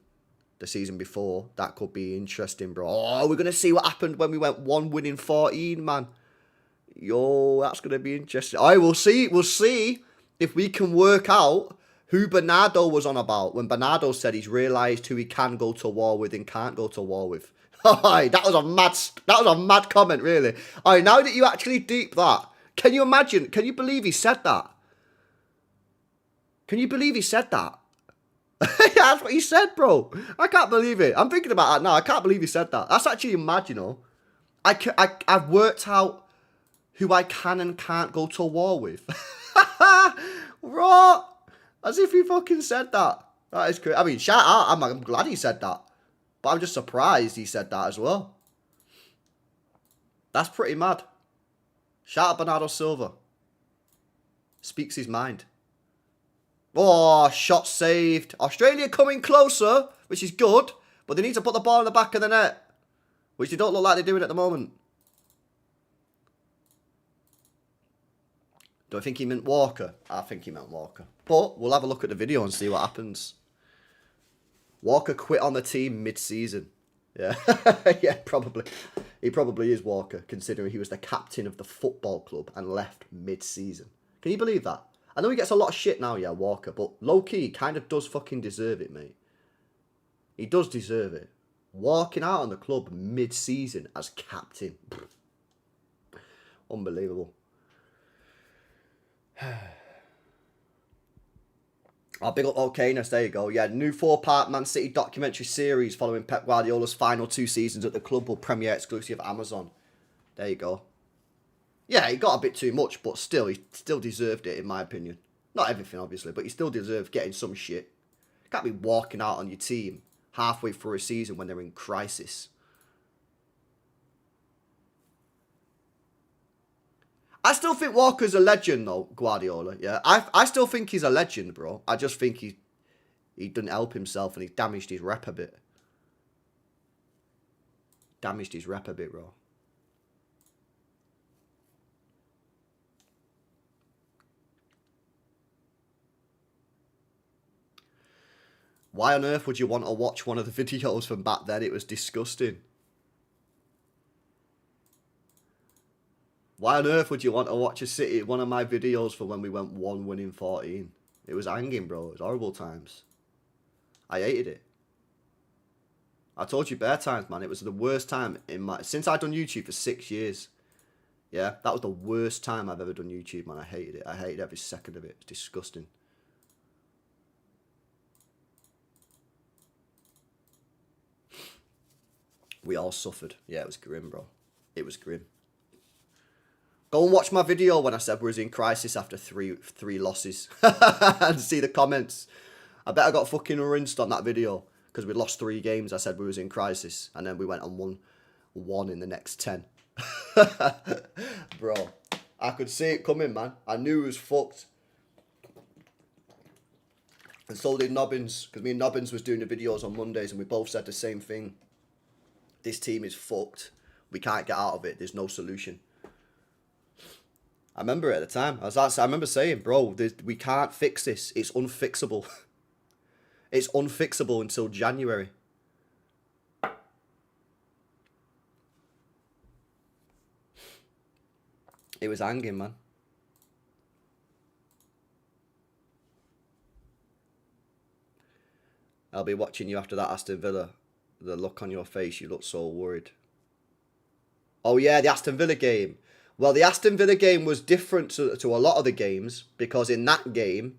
the season before, that could be interesting, bro. Oh, we're gonna see what happened when we went 1 win in 14, man. Yo, that's gonna be interesting. We'll see if we can work out who Bernardo was on about when Bernardo said he's realised who he can go to war with and can't go to war with. That was a mad comment, really. Now that you actually deep that, can you imagine? Can you believe he said that? Can you believe he said that? Yeah, that's what he said, bro. I can't believe it. I'm thinking about that now. I can't believe he said that. That's actually mad, you know. I've worked out who I can and can't go to war with. What? As if he fucking said that. That is crazy. I mean, shout out. I'm glad he said that. But I'm just surprised he said that as well. That's pretty mad. Shout out Bernardo Silva. Speaks his mind. Oh, shot saved. Australia coming closer, which is good. But they need to put the ball in the back of the net. Which they don't look like they're doing at the moment. Do I think he meant Walker? I think he meant Walker. But we'll have a look at the video and see what happens. Walker quit on the team mid-season. Yeah, yeah, probably. He probably is Walker, considering he was the captain of the football club and left mid-season. Can you believe that? I know he gets a lot of shit now, yeah, Walker, but low-key, he kind of does fucking deserve it, mate. He does deserve it. Walking out on the club mid-season as captain. Unbelievable. Oh, big up Okayness, there you go. Yeah, new 4-part Man City documentary series following Pep Guardiola's final 2 seasons at the club will premiere exclusive Amazon. There you go. Yeah, he got a bit too much, but still, he still deserved it, in my opinion. Not everything, obviously, but he still deserved getting some shit. You can't be walking out on your team halfway through a season when they're in crisis. I still think Walker's a legend, though, Guardiola. Yeah, I still think he's a legend, bro. I just think he didn't help himself and he damaged his rep a bit. Damaged his rep a bit, bro. Why on earth would you want to watch one of the videos from back then? It was disgusting. Why on earth would you want to watch a City, one of my videos for when we went 1-winning 14? It was hanging, bro. It was horrible times. I hated it. I told you bare times, man. It was the worst time in my... Since I'd done YouTube for 6 years. Yeah, that was the worst time I've ever done YouTube, man. I hated it. I hated every second of it. It's disgusting. We all suffered. Yeah, it was grim, bro. It was grim. Go and watch my video when I said we was in crisis after three losses. And see the comments. I bet I got fucking rinsed on that video. Because we lost 3 games. I said we was in crisis. And then we went and won 1 in the next 10. Bro. I could see it coming, man. I knew it was fucked. And so did Nobbins. Because me and Nobbins was doing the videos on Mondays. And we both said the same thing. This team is fucked. We can't get out of it. There's no solution. I remember it at the time. I remember saying, bro, we can't fix this. It's unfixable. It's unfixable until January. It was hanging, man. I'll be watching you after that Aston Villa. The look on your face, you look so worried. Oh yeah, the Aston Villa game. Well, the Aston Villa game was different to a lot of the games, because in that game,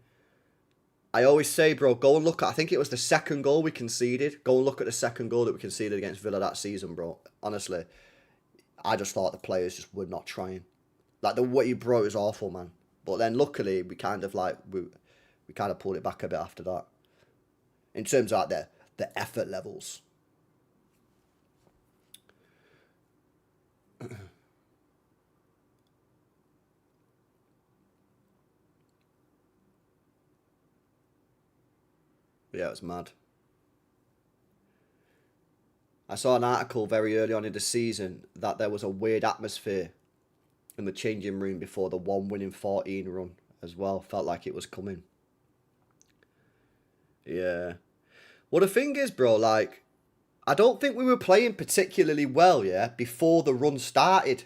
I always say, bro, go and look at, I think it was the second goal we conceded. Go and look at the second goal that we conceded against Villa that season, bro. Honestly, I just thought the players just were not trying. Like, the way he brought was awful, man. But then, luckily, we kind of, like, we kind of pulled it back a bit after that. In terms of, like, the effort levels. Yeah, it was mad. I saw an article very early on in the season that there was a weird atmosphere in the changing room before the 1-winning 14 run as well. Felt like it was coming. Yeah. Well, the thing is, bro, like, I don't think we were playing particularly well, yeah, before the run started.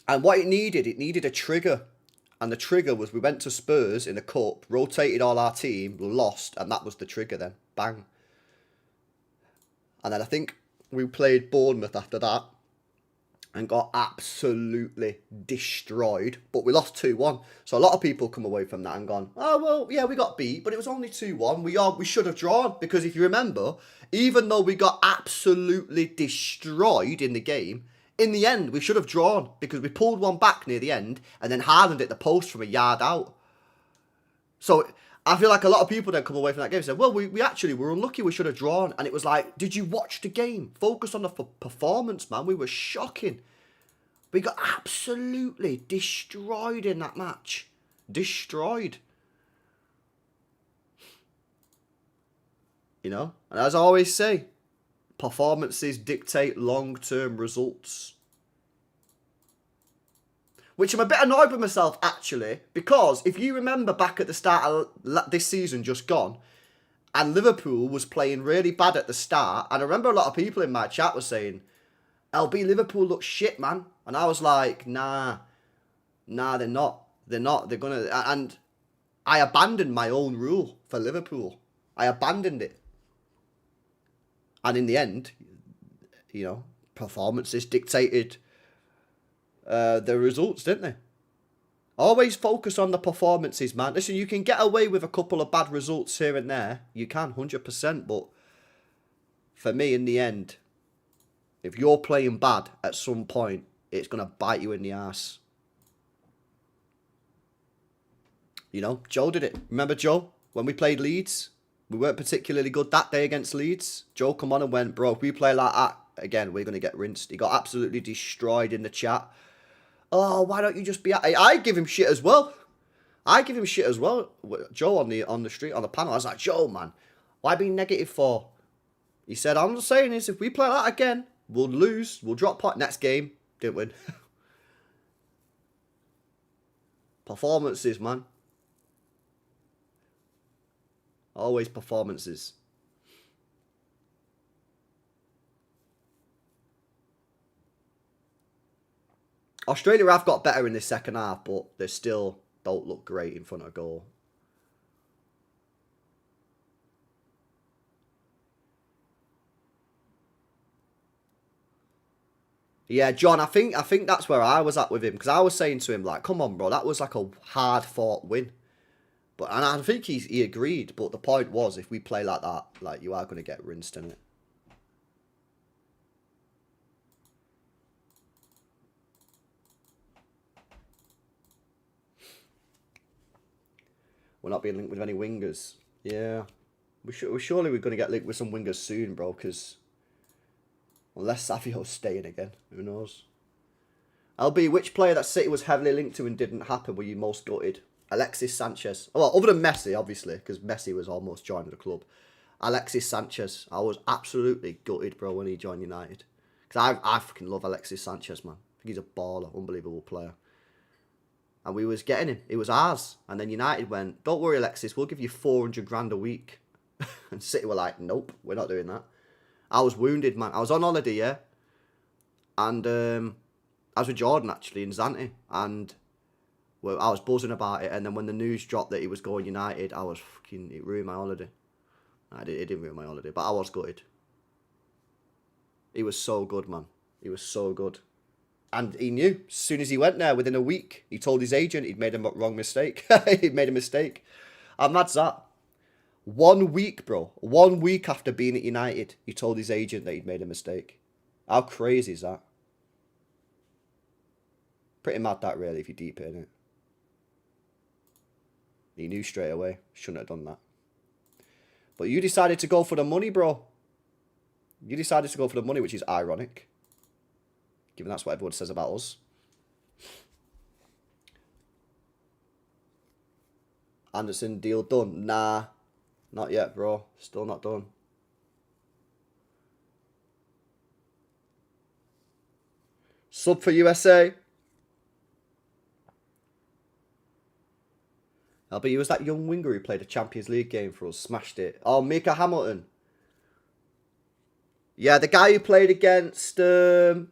And what it needed a trigger. And the trigger was we went to Spurs in a cup, rotated all our team, lost, and that was the trigger then. Bang. And then I think we played Bournemouth after that and got absolutely destroyed. But we lost 2-1. So a lot of people come away from that and gone, oh, well, yeah, we got beat, but it was only 2-1. We should have drawn. Because if you remember, even though we got absolutely destroyed in the game, in the end, we should have drawn because we pulled one back near the end and then Haaland hit the post from a yard out. So I feel like a lot of people then come away from that game and say, well, we actually were unlucky, we should have drawn. And it was like, did you watch the game? Focus on the performance, man. We were shocking. We got absolutely destroyed in that match. Destroyed. You know? And as I always say, performances dictate long-term results. Which I'm a bit annoyed with myself, actually, because if you remember back at the start of this season just gone, and Liverpool was playing really bad at the start, and I remember a lot of people in my chat were saying, LB, Liverpool looks shit, man. And I was like, nah, they're not. They're not. They're going to... And I abandoned my own rule for Liverpool. I abandoned it. And in the end, you know, performances dictated the results, didn't they? Always focus on the performances, man. Listen, you can get away with a couple of bad results here and there. You can, 100%. But for me, in the end, if you're playing bad at some point, it's going to bite you in the ass. You know, Joe did it. Remember Joe? When we played Leeds? We weren't particularly good that day against Leeds. Joe come on and went, bro, if we play like that again, we're going to get rinsed. He got absolutely destroyed in the chat. Oh, why don't you just be... I give him shit as well. Joe on the street, on the panel. I was like, Joe, man, why be negative for? He said, I'm just saying this, if we play like that again, we'll lose. We'll drop point. Next game, didn't win. Performances, man. Always performances. Australia have got better in the second half, but they still don't look great in front of goal. Yeah, John, I think that's where I was at with him, because I was saying to him, like, come on, bro, that was like a hard-fought win. And I think he agreed, but the point was, if we play like that, like, you are going to get rinsed in it. We're not being linked with any wingers. Yeah. Surely we're going to get linked with some wingers soon, bro, because unless Savio's staying again, who knows? LB, which player that City was heavily linked to and didn't happen were you most gutted? Alexis Sanchez. Well, other than Messi, obviously, because Messi was almost joining the club. Alexis Sanchez. I was absolutely gutted, bro, when he joined United. Because I fucking love Alexis Sanchez, man. I think he's a baller, unbelievable player. And we was getting him. It was ours. And then United went, don't worry, Alexis, we'll give you 400 grand a week. And City were like, nope, we're not doing that. I was wounded, man. I was on holiday, yeah. And I was with Jordan, actually, in Zante. And well, I was buzzing about it. And then when the news dropped that he was going United, I was fucking... It ruined my holiday. It didn't ruin my holiday, but I was gutted. He was so good, man. He was so good. And he knew, as soon as he went there, within a week, he told his agent he'd made a wrong mistake. He'd made a mistake. How mad's that? 1 week, bro. 1 week after being at United, he told his agent that he'd made a mistake. How crazy is that? Pretty mad, that, really, if you deep in it. He knew straight away. Shouldn't have done that. But you decided to go for the money, bro. You decided to go for the money, which is ironic. Given that's what everyone says about us. Anderson deal done? Nah. Not yet, bro. Still not done. Sub for USA. But he was that young winger who played a Champions League game for us. Smashed it. Oh, Mika Hamilton. Yeah, the guy who played against... Oh,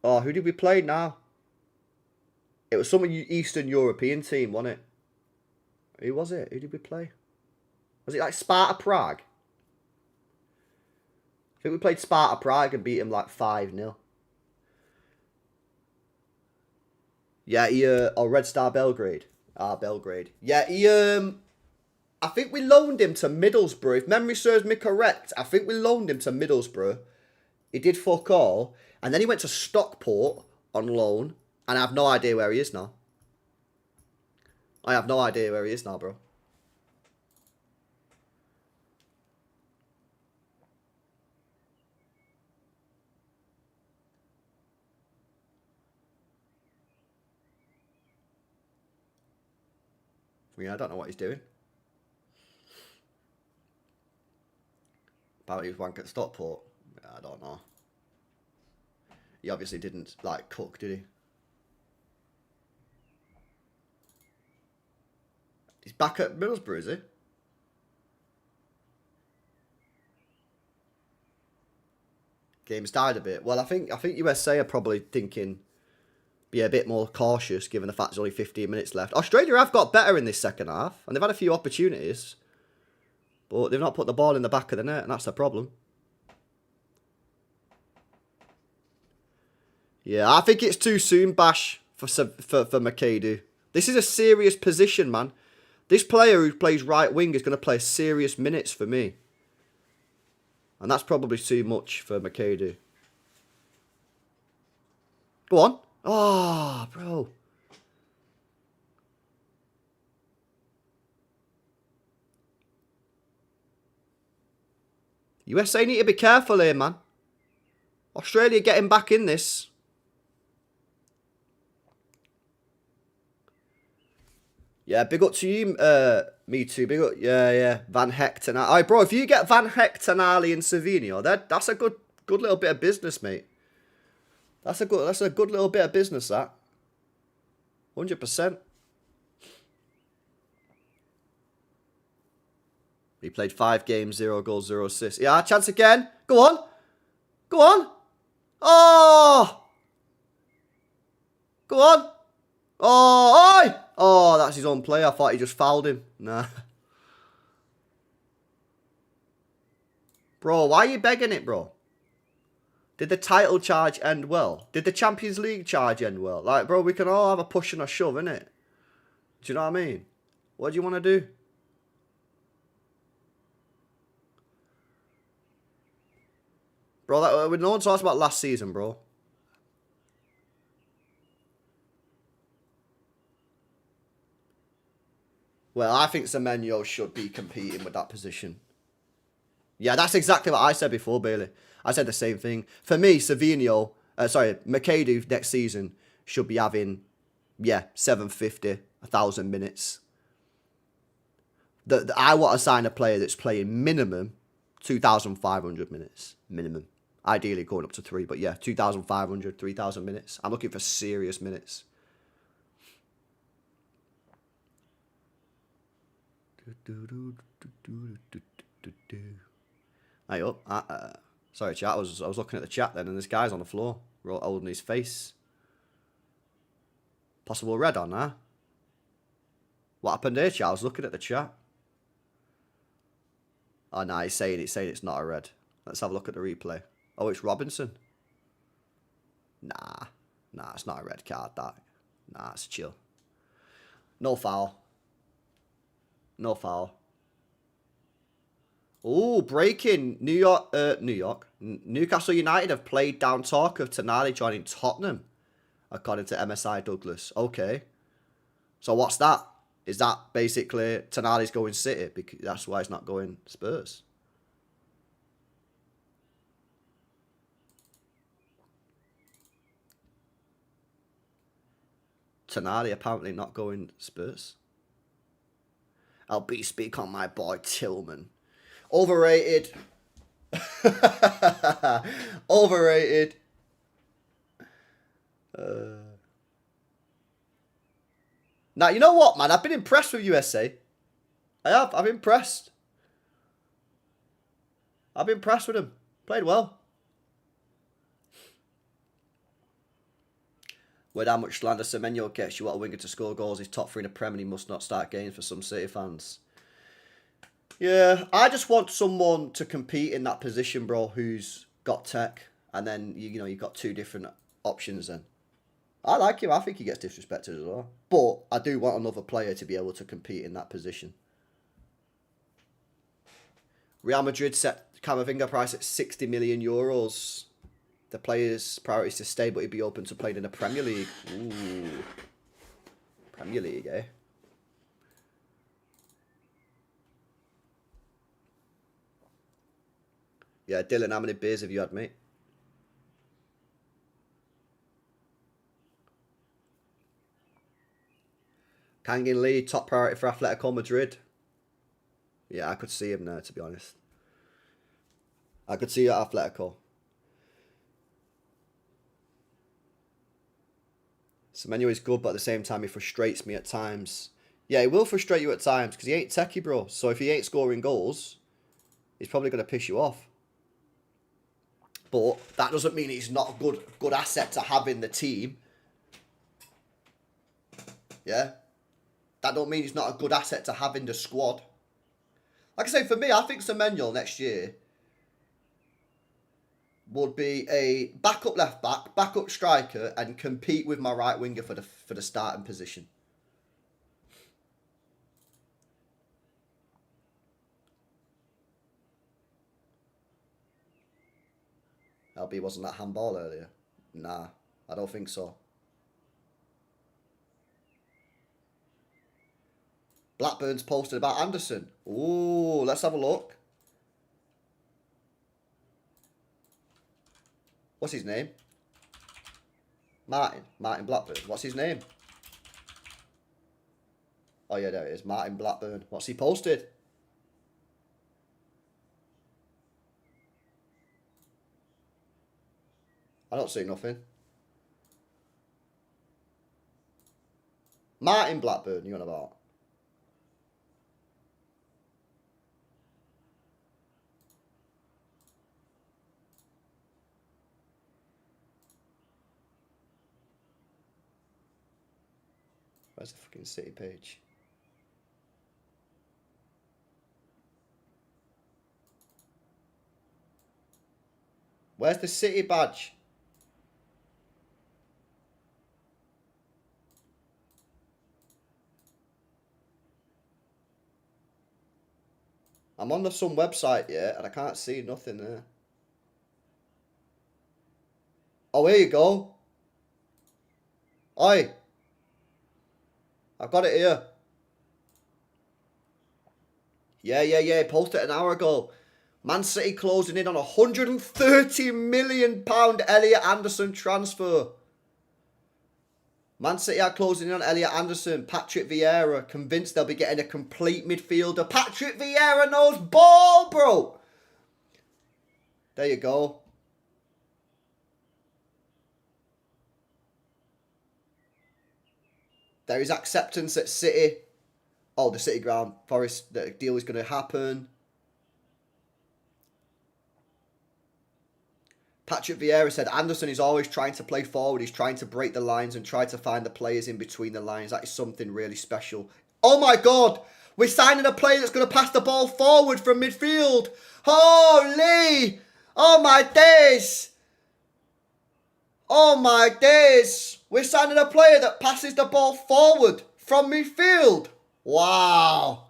who did we play now? It was some Eastern European team, wasn't it? Who was it? Who did we play? Was it like Sparta Prague? I think we played Sparta Prague and beat him like 5-0. Yeah, or Red Star Belgrade. Belgrade. Yeah, I think we loaned him to Middlesbrough. If memory serves me correct, I think we loaned him to Middlesbrough. He did fuck all. And then he went to Stockport on loan. And I have no idea where he is now. I have no idea where he is now, bro. Yeah, I don't know what he's doing. Apparently he was wank at Stockport. I don't know. He obviously didn't, like, cook, did he? He's back at Middlesbrough, is he? Game's died a bit. Well, I think USA are probably thinking, be a bit more cautious, given the fact there's only 15 minutes left. Australia have got better in this second half, and they've had a few opportunities, but they've not put the ball in the back of the net, and that's the problem. Yeah, I think it's too soon, Bash, for Makadu. This is a serious position, man. This player who plays right wing is going to play serious minutes for me. And that's probably too much for Makadu. Go on. Oh, bro. USA need to be careful here, man. Australia getting back in this. Yeah, big up to you, me too. Big up, yeah. Van Hector. Alright, bro, if you get Van Hector, Ali and Savinho, that's a good little bit of business, mate. That's a good little bit of business, that. 100%. He played 5 games, 0 goals, 0 assists. Yeah, chance again. Go on. Go on. Oh! Go on. Oh, oi! Oh, that's his own play. I thought he just fouled him. Nah. Bro, why are you begging it, bro? Did the title charge end well? Did the Champions League charge end well? Like, bro, we can all have a push and a shove, innit? Do you know what I mean? What do you want to do? Bro, no one talks about last season, bro. Well, I think Semenyo should be competing with that position. Yeah, that's exactly what I said before, Bailey. I said the same thing. For me, Makeda next season should be having, 750, 1,000 minutes. I want to sign a player that's playing minimum 2,500 minutes. Minimum. Ideally going up to 3, but yeah, 2,500, 3,000 minutes. I'm looking for serious minutes. Hey up. Sorry, chat. I was looking at the chat then, and this guy's on the floor, holding his face. Possible red on there. What happened here, chat? I was looking at the chat. Oh, nah, he's saying it's not a red. Let's have a look at the replay. Oh, it's Robinson. Nah, it's not a red card, that. Nah, it's chill. No foul. No foul. Oh, breaking. Newcastle United have played down talk of Tonali joining Tottenham, according to MSI Douglas. Okay. So what's that? Is that basically Tonali's going City? Because that's why he's not going Spurs. Tonali apparently not going Spurs. LB, speak on my boy Tillman. Overrated. Overrated. Now, you know what, man? I've been impressed with USA. I have. I'm impressed. I've been impressed with him. Played well. With how much slander Semenyo gets, you want a winger to score goals. He's top 3 in the Premier. He must not start games for some City fans. Yeah, I just want someone to compete in that position, bro, who's got tech. And then, you've got 2 different options then. I like him. I think he gets disrespected as well. But I do want another player to be able to compete in that position. Real Madrid set Camavinga price at 60 million euros. The player's priority is to stay, but he'd be open to playing in the Premier League. Ooh. Premier League, eh? Yeah, Dylan, how many beers have you had, mate? Kangin Lee, top priority for Atletico Madrid. Yeah, I could see him there, to be honest. I could see you at Atletico. Semenyo is good, but at the same time, he frustrates me at times. Yeah, he will frustrate you at times, because he ain't techie, bro. So if he ain't scoring goals, he's probably going to piss you off. But that doesn't mean he's not a good asset to have in the team. Yeah? That don't mean he's not a good asset to have in the squad. Like I say, for me, I think Semenyo next year would be a backup left back, backup striker, and compete with my right winger for the starting position. LB, wasn't that handball earlier? Nah, I don't think so. Blackburn's posted about Anderson. Ooh, let's have a look. What's his name? Martin Blackburn. What's his name? Oh yeah, there it is. Martin Blackburn. What's he posted? I don't see nothing. Martin Blackburn, you on about? Where's the fucking City page? Where's the City badge? I'm on some website, yeah, and I can't see nothing there. Oh, here you go. Oi. I've got it here. Yeah. Posted it an hour ago. Man City closing in on £130 million Elliot Anderson transfer. Man City are closing in on Elliot Anderson. Patrick Vieira convinced they'll be getting a complete midfielder. Patrick Vieira knows ball, bro. There you go. There is acceptance at City. Oh, the City ground. Forest, the deal is going to happen. Patrick Vieira said Anderson is always trying to play forward. He's trying to break the lines and try to find the players in between the lines. That is something really special. Oh my God! We're signing a player that's going to pass the ball forward from midfield. Holy! Oh my days! Oh my days! We're signing a player that passes the ball forward from midfield. Wow!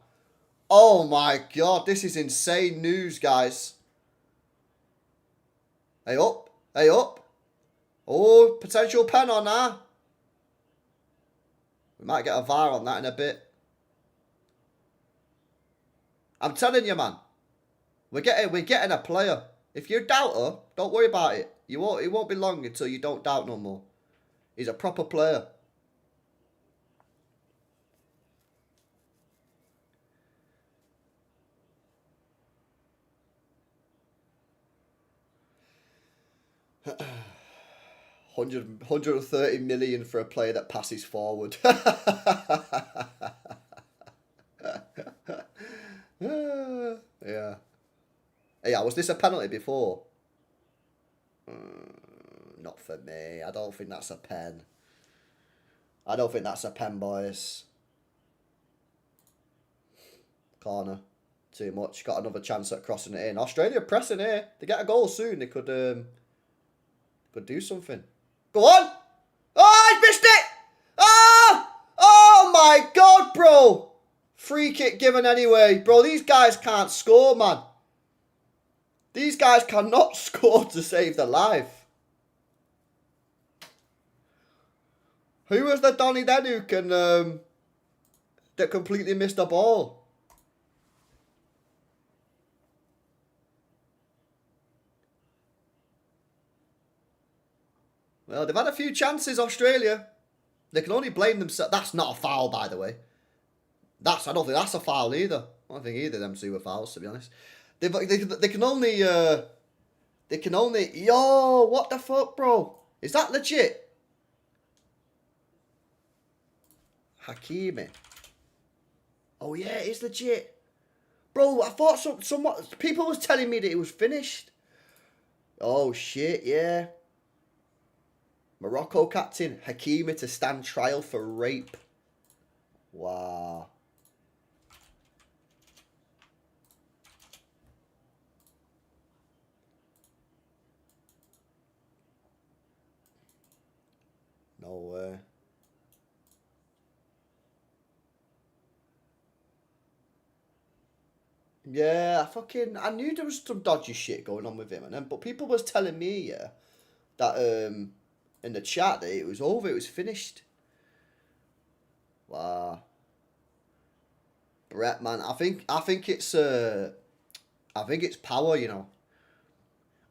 Oh my God! This is insane news, guys. Hey up. Hey up. Oh, potential pen on that. We might get a VAR on that in a bit. I'm telling you, man. We're getting a player. If you doubt her, don't worry about it. It won't be long until you don't doubt no more. He's a proper player. $130 million for a player that passes forward. Yeah. Yeah, was this a penalty before? Not for me. I don't think that's a pen. I don't think that's a pen, boys. Corner. Too much. Got another chance at crossing it in. Australia pressing here. They get a goal soon. They could do something. Go on! Oh, I missed it! Oh! Oh my God, bro! Free kick given anyway. Bro, these guys can't score, man. These guys cannot score to save their life. Who was the Donny then who can that completely missed the ball? Well, they've had a few chances, Australia. They can only blame themselves. That's not a foul, by the way. I don't think that's a foul either. I don't think either of them two were fouls, to be honest. They can only yo, what the fuck, bro? Is that legit? Hakimi. Oh yeah, it is legit. Bro, I thought somewhat people was telling me that it was finished. Oh shit, yeah. Morocco captain Hakimi to stand trial for rape. Wow. No way. Yeah, I knew there was some dodgy shit going on with him, but people was telling me, yeah, that in the chat that it was over, it was finished. Wow. Brett, man, I think it's power, you know.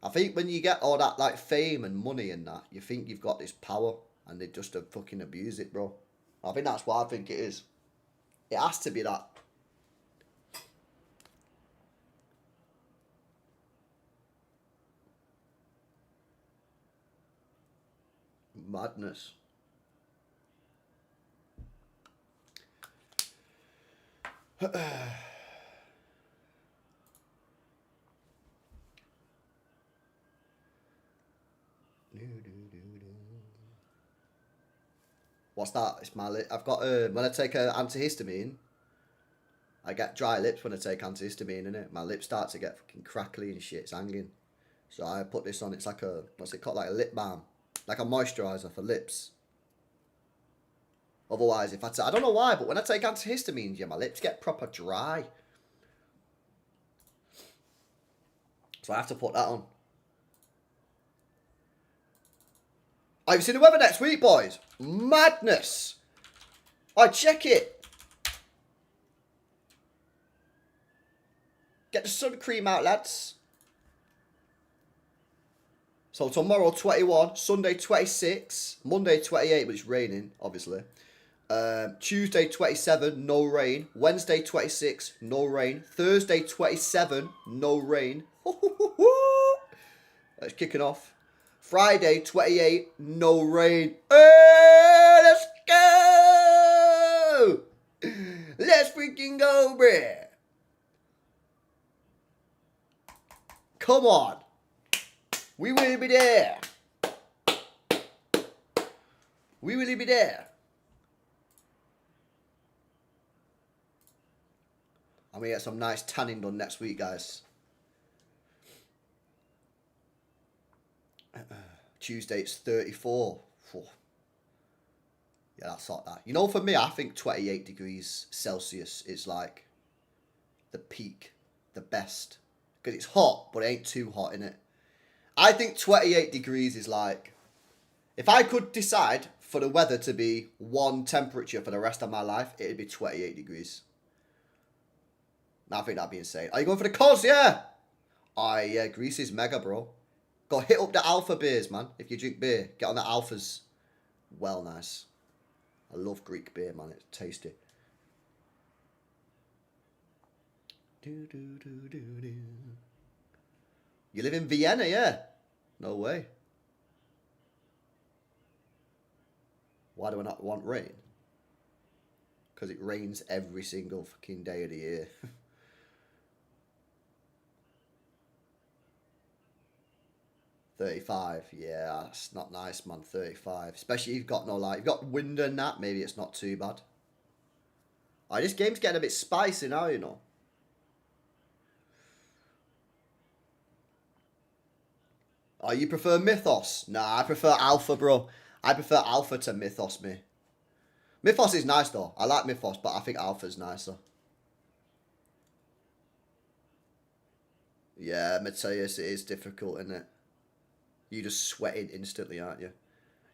I think when you get all that like fame and money and that, you think you've got this power, and they just fucking abuse it, bro. I think that's what I think it is. It has to be that. Madness. What's that? It's my lip. I've got when I take a antihistamine, I get dry lips when I take antihistamine, innit? My lips start to get fucking crackly and shit. It's hanging. So I put this on. It's like a, what's it called? Like a lip balm. Like a moisturiser for lips. Otherwise, if I don't know why, but when I take antihistamines, yeah, my lips get proper dry. So I have to put that on. Have you seen the weather next week, boys? Madness. I check it. Get the sun cream out, lads. So tomorrow 21, Sunday 26, Monday 28, but it's raining, obviously. Tuesday 27, no rain. Wednesday 26, no rain. Thursday 27, no rain. That's kicking off. Friday 28, no rain. Hey, let's go! Let's freaking go, bruh. Come on. We will be there. We will be there. I'm going to get some nice tanning done next week, guys. Tuesday, it's 34. Yeah, that's like that. You know, for me, I think 28 degrees Celsius is like the peak, the best. Because it's hot, but it ain't too hot, innit? I think 28 degrees is like, if I could decide for the weather to be one temperature for the rest of my life, it'd be 28 degrees. I think that'd be insane. Are you going for the cos? Yeah. Yeah, Greece is mega, bro. Go hit up the alpha beers, man. If you drink beer, get on the alphas. Well, nice. I love Greek beer, man. It's tasty. You live in Vienna, yeah? No way. Why do I not want rain? Because it rains every single fucking day of the year. 35, yeah, that's not nice, man. 35, especially if you've got no light. You've got wind and that, maybe it's not too bad. This game's getting a bit spicy now, you know. You prefer Mythos? Nah, I prefer Alpha, bro. I prefer Alpha to Mythos, me. Mythos is nice, though. I like Mythos, but I think Alpha's nicer. Yeah, Mateus, it is difficult, isn't it? You're just sweating instantly, aren't you?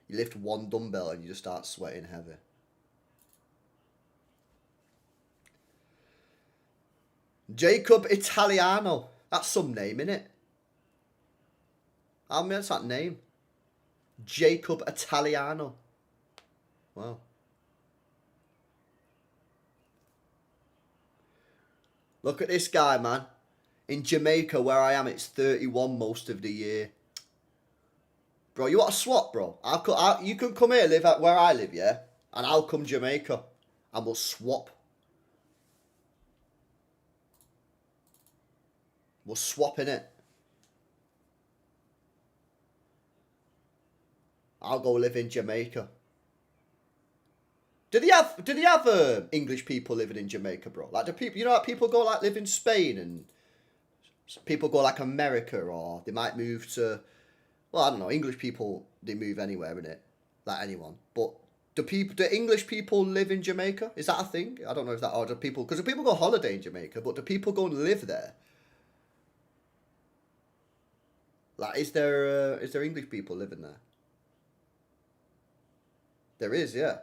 You lift one dumbbell and you just start sweating heavy. Jacob Italiano. That's some name, innit? How many is that name? Jacob Italiano. Wow. Look at this guy, man. In Jamaica, where I am, it's 31 most of the year. Bro, you want to swap, bro? You can come here, live at where I live, yeah? And I'll come Jamaica. And we'll swap. We'll swap in it. I'll go live in Jamaica. Do they have English people living in Jamaica, bro? Like, do people, you know, like people go like live in Spain and people go like America, or they might move to, well, I don't know. English people, they move anywhere, innit? Like anyone. But do English people live in Jamaica? Is that a thing? I don't know if that, or do people, because people go holiday in Jamaica, but do people go and live there? Like, is there English people living there? There is, yeah.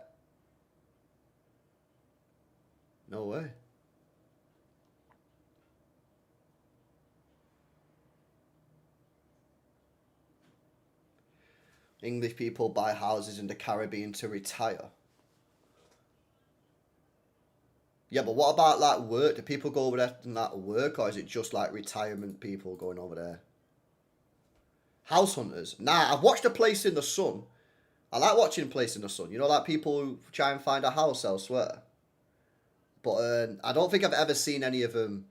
No way. English people buy houses in the Caribbean to retire. Yeah, but what about like work? Do people go over there and like work, or is it just like retirement people going over there? House hunters. Nah, I've watched A Place in the Sun. I like watching Place in the Sun. You know, like people who try and find a house elsewhere. But I don't think I've ever seen any of them.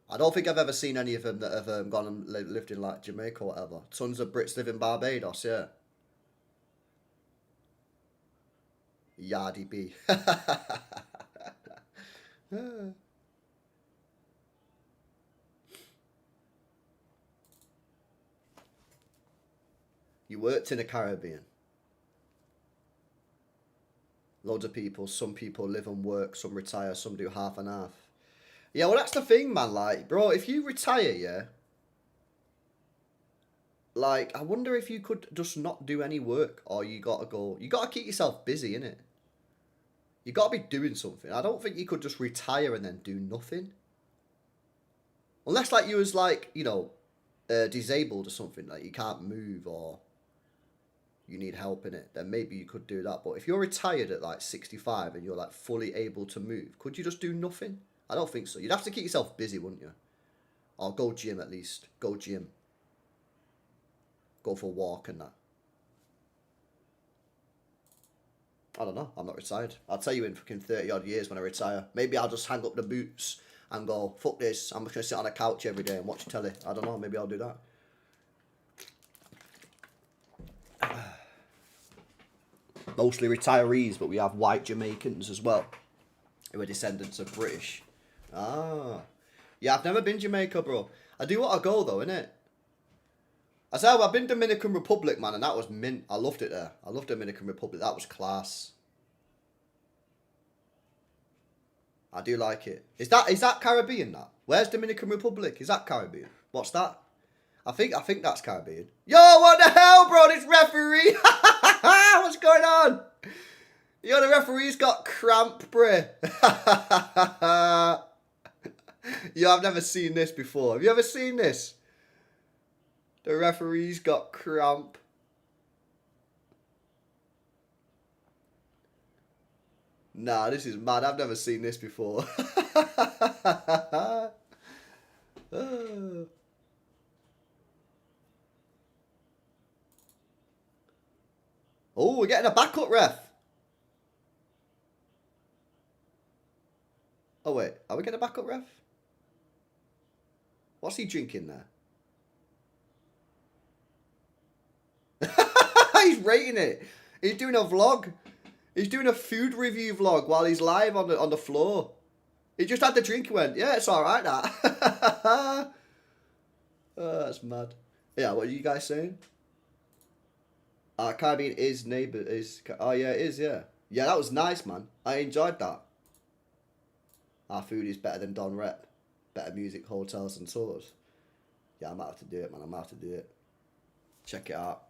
I don't think I've ever seen any of them that have gone and lived in like Jamaica or whatever. Tons of Brits live in Barbados, yeah. Yardy B. You worked in the Caribbean. Loads of people. Some people live and work. Some retire. Some do half and half. Yeah, well, that's the thing, man. Like, bro, if you retire, yeah, like, I wonder if you could just not do any work, or you gotta go. You gotta keep yourself busy, innit? You gotta be doing something. I don't think you could just retire and then do nothing. Unless, like, you was, like, you know, disabled or something, like you can't move or you need help in it, then maybe you could do that. But if you're retired at, like, 65 and you're, like, fully able to move, could you just do nothing? I don't think so. You'd have to keep yourself busy, wouldn't you? Or go gym at least. Go gym. Go for a walk and that. I don't know. I'm not retired. I'll tell you in fucking 30 odd years when I retire. Maybe I'll just hang up the boots and go, fuck this. I'm just going to sit on a couch every day and watch telly. I don't know. Maybe I'll do that. Mostly retirees, but we have white Jamaicans as well, who are descendants of British. Ah. Yeah, I've never been Jamaica, bro. I do want to go, though, innit? I said, I've been Dominican Republic, man, and that was mint. I loved it there. I loved Dominican Republic. That was class. I do like it. Is that Caribbean, that? Where's Dominican Republic? Is that Caribbean? What's that? I think that's Caribbean. Yo, what the hell, bro? This referee. What's going on? Yo, the referee's got cramp, bruh. Yo, I've never seen this before. Have you ever seen this? The referee's got cramp. Nah, this is mad. I've never seen this before. Oh, we're getting a backup ref. Oh, wait. Are we getting a backup ref? What's he drinking there? He's rating it. He's doing a vlog. He's doing a food review vlog while he's live on the floor. He just had the drink and went, yeah, it's alright, that. Oh, that's mad. Yeah, what are you guys saying? Caribbean is neighbour, oh yeah, it is, yeah. Yeah, that was nice, man. I enjoyed that. Our food is better than Don Rep. Better music, hotels and tours. Yeah, I might have to do it, man. I might have to do it. Check it out.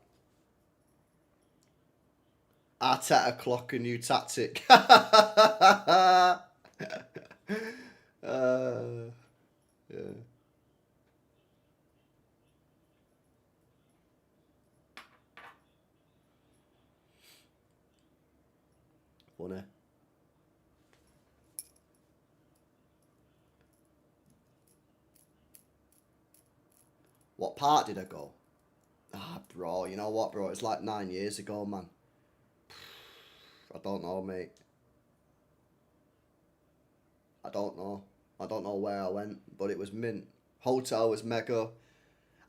Arteta clock a new tactic. Yeah. Funny. What part did I go? Ah, bro, you know what, bro? It's like 9 years ago, man. I don't know, mate. I don't know. I don't know where I went, but it was mint. Hotel was mega.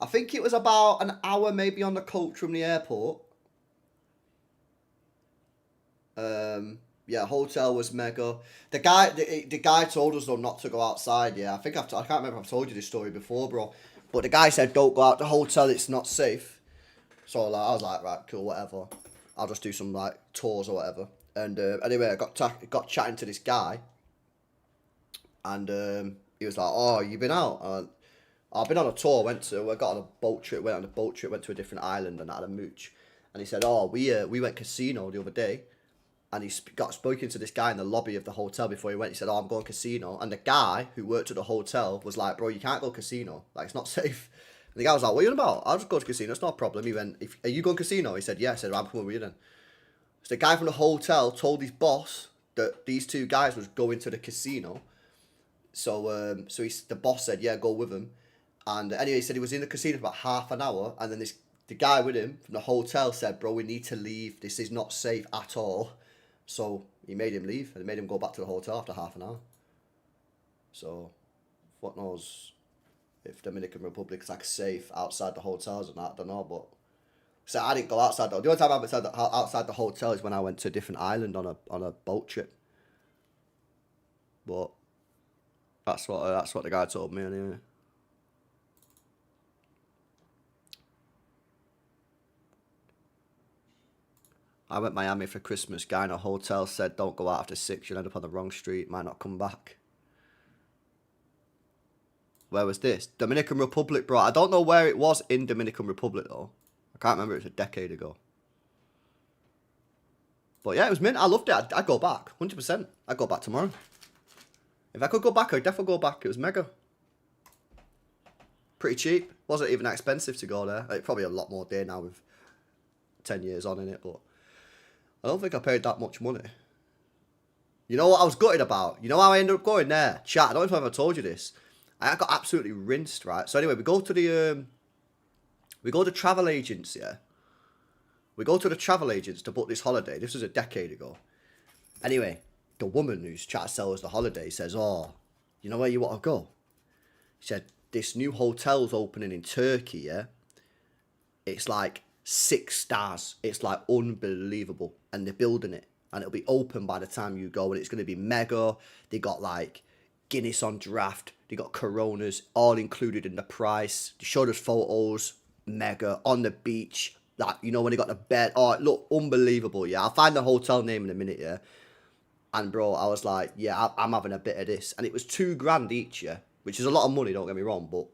I think it was about an hour maybe on the coach from the airport. Yeah, hotel was mega. The guy told us though not to go outside. Yeah, I can't remember if I've told you this story before, bro. But the guy said don't go out the hotel. It's not safe. So like, I was like, right, cool, whatever. I'll just do some like tours or whatever. And anyway, I got chatting to this guy, and he was like, "Oh, you been out?" I've been on a tour. I got on a boat trip. Went on a boat trip. Went to a different island and had a mooch. And he said, "Oh, we went casino the other day." And he got spoken to this guy in the lobby of the hotel before he went. He said, "Oh, I'm going casino." And the guy who worked at the hotel was like, "Bro, you can't go casino. Like, it's not safe." And the guy was like, "What are you on about? I'll just go to casino. It's not a problem." He went, "Are you going casino?" He said, "Yeah." I said, "I'm coming with you then." So the guy from the hotel told his boss that these two guys was going to the casino. So the boss said, "Yeah, go with him." And anyway, he said he was in the casino for about half an hour. And then the guy with him from the hotel said, "Bro, we need to leave. This is not safe at all." So he made him leave and made him go back to the hotel after half an hour. So, what knows if Dominican Republic's like safe outside the hotels and that, I don't know, but So I didn't go outside though. The only time I went outside the hotel is when I went to a different island on a boat trip. But that's what the guy told me anyway. I went Miami for Christmas. Guy in a hotel said, "Don't go out after 6. You'll end up on the wrong street. Might not come back." Where was this? Dominican Republic, bro. I don't know where it was in Dominican Republic though. I can't remember. It was a decade ago. But yeah, it was mint. I loved it. I'd go back. 100%. I'd go back tomorrow. If I could go back, I'd definitely go back. It was mega. Pretty cheap. Wasn't even that expensive to go there. Like, probably a lot more day now with 10 years on in it, but I don't think I paid that much money. You know what I was gutted about? You know how I ended up going there? Chat, I don't know if I've ever told you this. I got absolutely rinsed, right? So anyway, we go to travel agents, yeah? We go to the travel agents to book this holiday. This was a decade ago. Anyway, the woman who's trying to sell us the holiday says, "Oh, you know where you want to go?" She said, "This new hotel's opening in Turkey, yeah? It's like 6 stars. It's like unbelievable. And they're building it. And it'll be open by the time you go. And it's going to be mega. They got like Guinness on draft. They got Coronas all included in the price. They showed us photos. Mega. On the beach. Like, you know, when they got the bed. Oh, it looked unbelievable, yeah. I'll find the hotel name in a minute, yeah. And bro, I was like, yeah, I'm having a bit of this. And it was $2,000 each, yeah. Which is a lot of money, don't get me wrong. But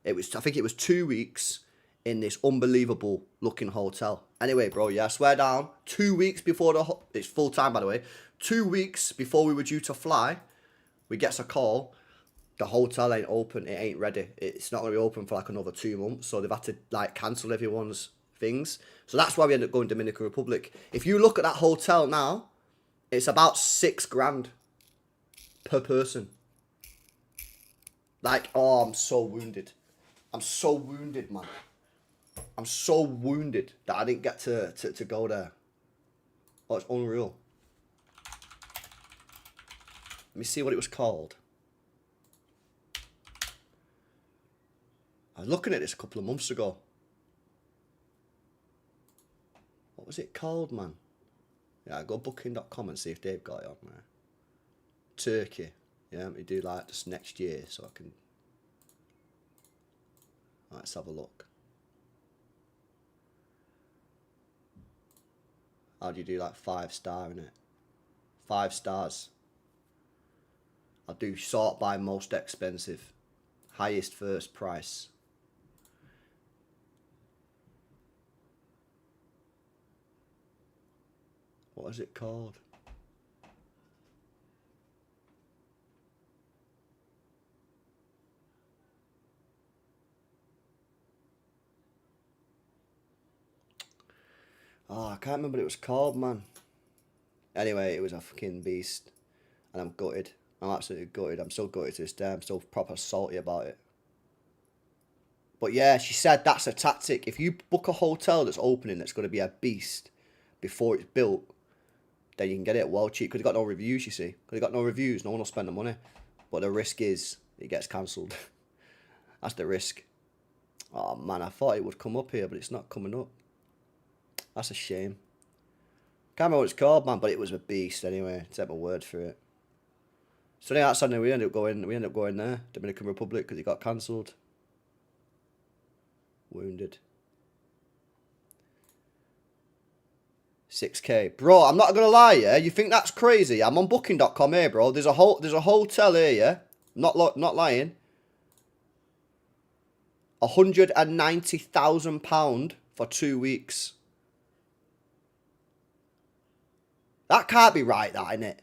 I think it was 2 weeks in this unbelievable looking hotel. Anyway, bro, yeah, I swear down, 2 weeks before it's full time, by the way. 2 weeks before we were due to fly, we gets a call. The hotel ain't open. It ain't ready. It's not going to be open for like another 2 months. So they've had to like cancel everyone's things. So that's why we ended up going to Dominican Republic. If you look at that hotel now, it's about $6,000 per person. Like, oh, I'm so wounded. I'm so wounded, man. I'm so wounded that I didn't get to go there. Oh, it's unreal. Let me see what it was called. I was looking at this a couple of months ago. What was it called, man? Yeah, go booking.com and see if they've got it on there. Turkey. Yeah, let me do like this next year so I can... Let's have a look. How do you do like 5-star in it? 5 stars. I'll do sort by most expensive. Highest first price. What is it called? Oh, I can't remember what it was called, man. Anyway, it was a fucking beast. And I'm gutted. I'm absolutely gutted. I'm so gutted to this day. I'm so proper salty about it. But yeah, she said that's a tactic. If you book a hotel that's opening that's going to be a beast before it's built, then you can get it well cheap. Because it got no reviews, you see. Because it got no reviews, no one will spend the money. But the risk is it gets cancelled. That's the risk. Oh man, I thought it would come up here, but it's not coming up. That's a shame. Can't remember what it's called, man, but it was a beast anyway. Take my word for it. So yeah, that's we ended up going there, Dominican Republic, because it got cancelled. Wounded. 6K. Bro, I'm not gonna lie, yeah. You think that's crazy? I'm on booking.com here, bro. There's a hotel here, yeah. Not lying. £190,000 for 2 weeks. That can't be right, that, innit?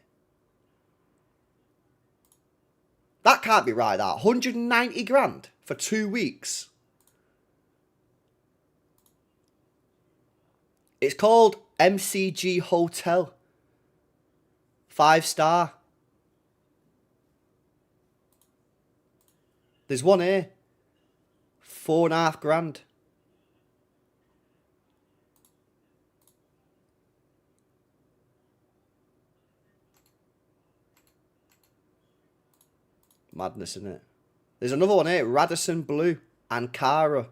That can't be right, that. 190 grand for 2 weeks. It's called MCG Hotel. 5-star. There's one here. 4.5 grand. Madness, isn't it? There's another one here. Radisson Blue. Ankara.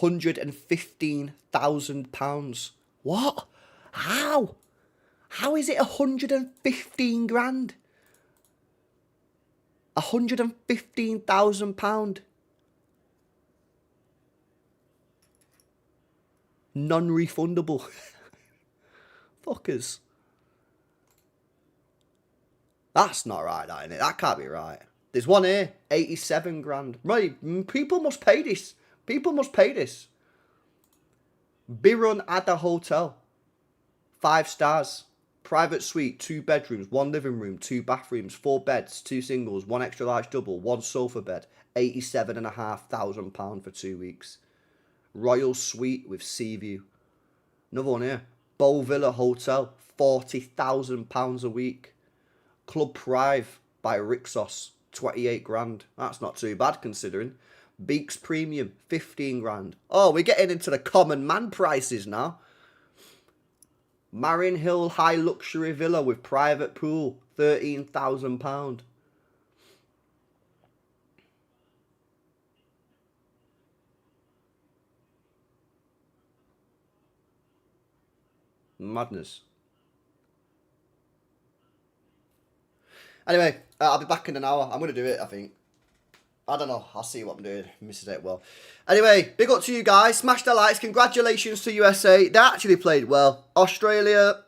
£115,000. What? How? How is it 115 grand? £115,000. Non-refundable. Fuckers. That's not right, that, innit? That can't be right. There's one here, 87 grand. Right, people must pay this. People must pay this. Birun Ada Hotel. 5 stars. Private suite, 2 bedrooms, 1 living room, 2 bathrooms, 4 beds, 2 singles, 1 extra large double, 1 sofa bed. £87,500 for 2 weeks. Royal suite with sea view. Another one here. Bow Villa Hotel. £40,000 a week. Club Prive by Rixos. 28 grand. That's not too bad considering. Beaks Premium. 15 grand. Oh, we're getting into the common man prices now. Marion Hill High Luxury Villa with private pool. £13,000. Madness. Anyway, I'll be back in an hour. I'm going to do it, I think. I don't know. I'll see what I'm doing. Mrs. it well. Anyway, big up to you guys. Smash the likes. Congratulations to USA. They actually played well. Australia,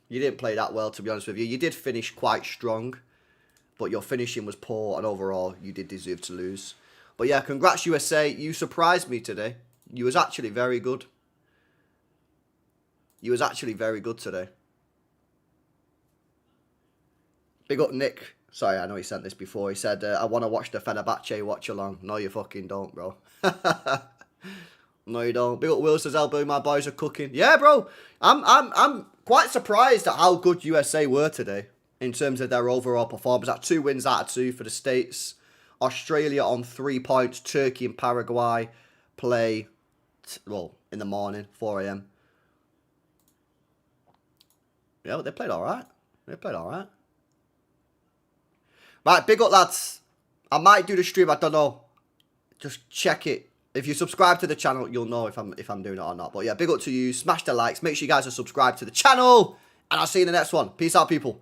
you didn't play that well, to be honest with you. You did finish quite strong, but your finishing was poor, and overall, you did deserve to lose. But yeah, congrats, USA. You surprised me today. You was actually very good. You was actually very good today. Big up, Nick. Sorry, I know he sent this before. He said, I want to watch the Fenerbahce watch-along. No, you fucking don't, bro. No, you don't. Big up, Will says, Elbow, my boys are cooking. Yeah, bro. I'm quite surprised at how good USA were today in terms of their overall performance. At 2 wins out of 2 for the States. Australia on 3 points. Turkey and Paraguay play, well, in the morning, 4 a.m. Yeah, but they played all right. They played all right. Right, big up, lads. I might do the stream. I don't know. Just check it. If you subscribe to the channel, you'll know if I'm doing it or not. But yeah, big up to you. Smash the likes. Make sure you guys are subscribed to the channel. And I'll see you in the next one. Peace out, people.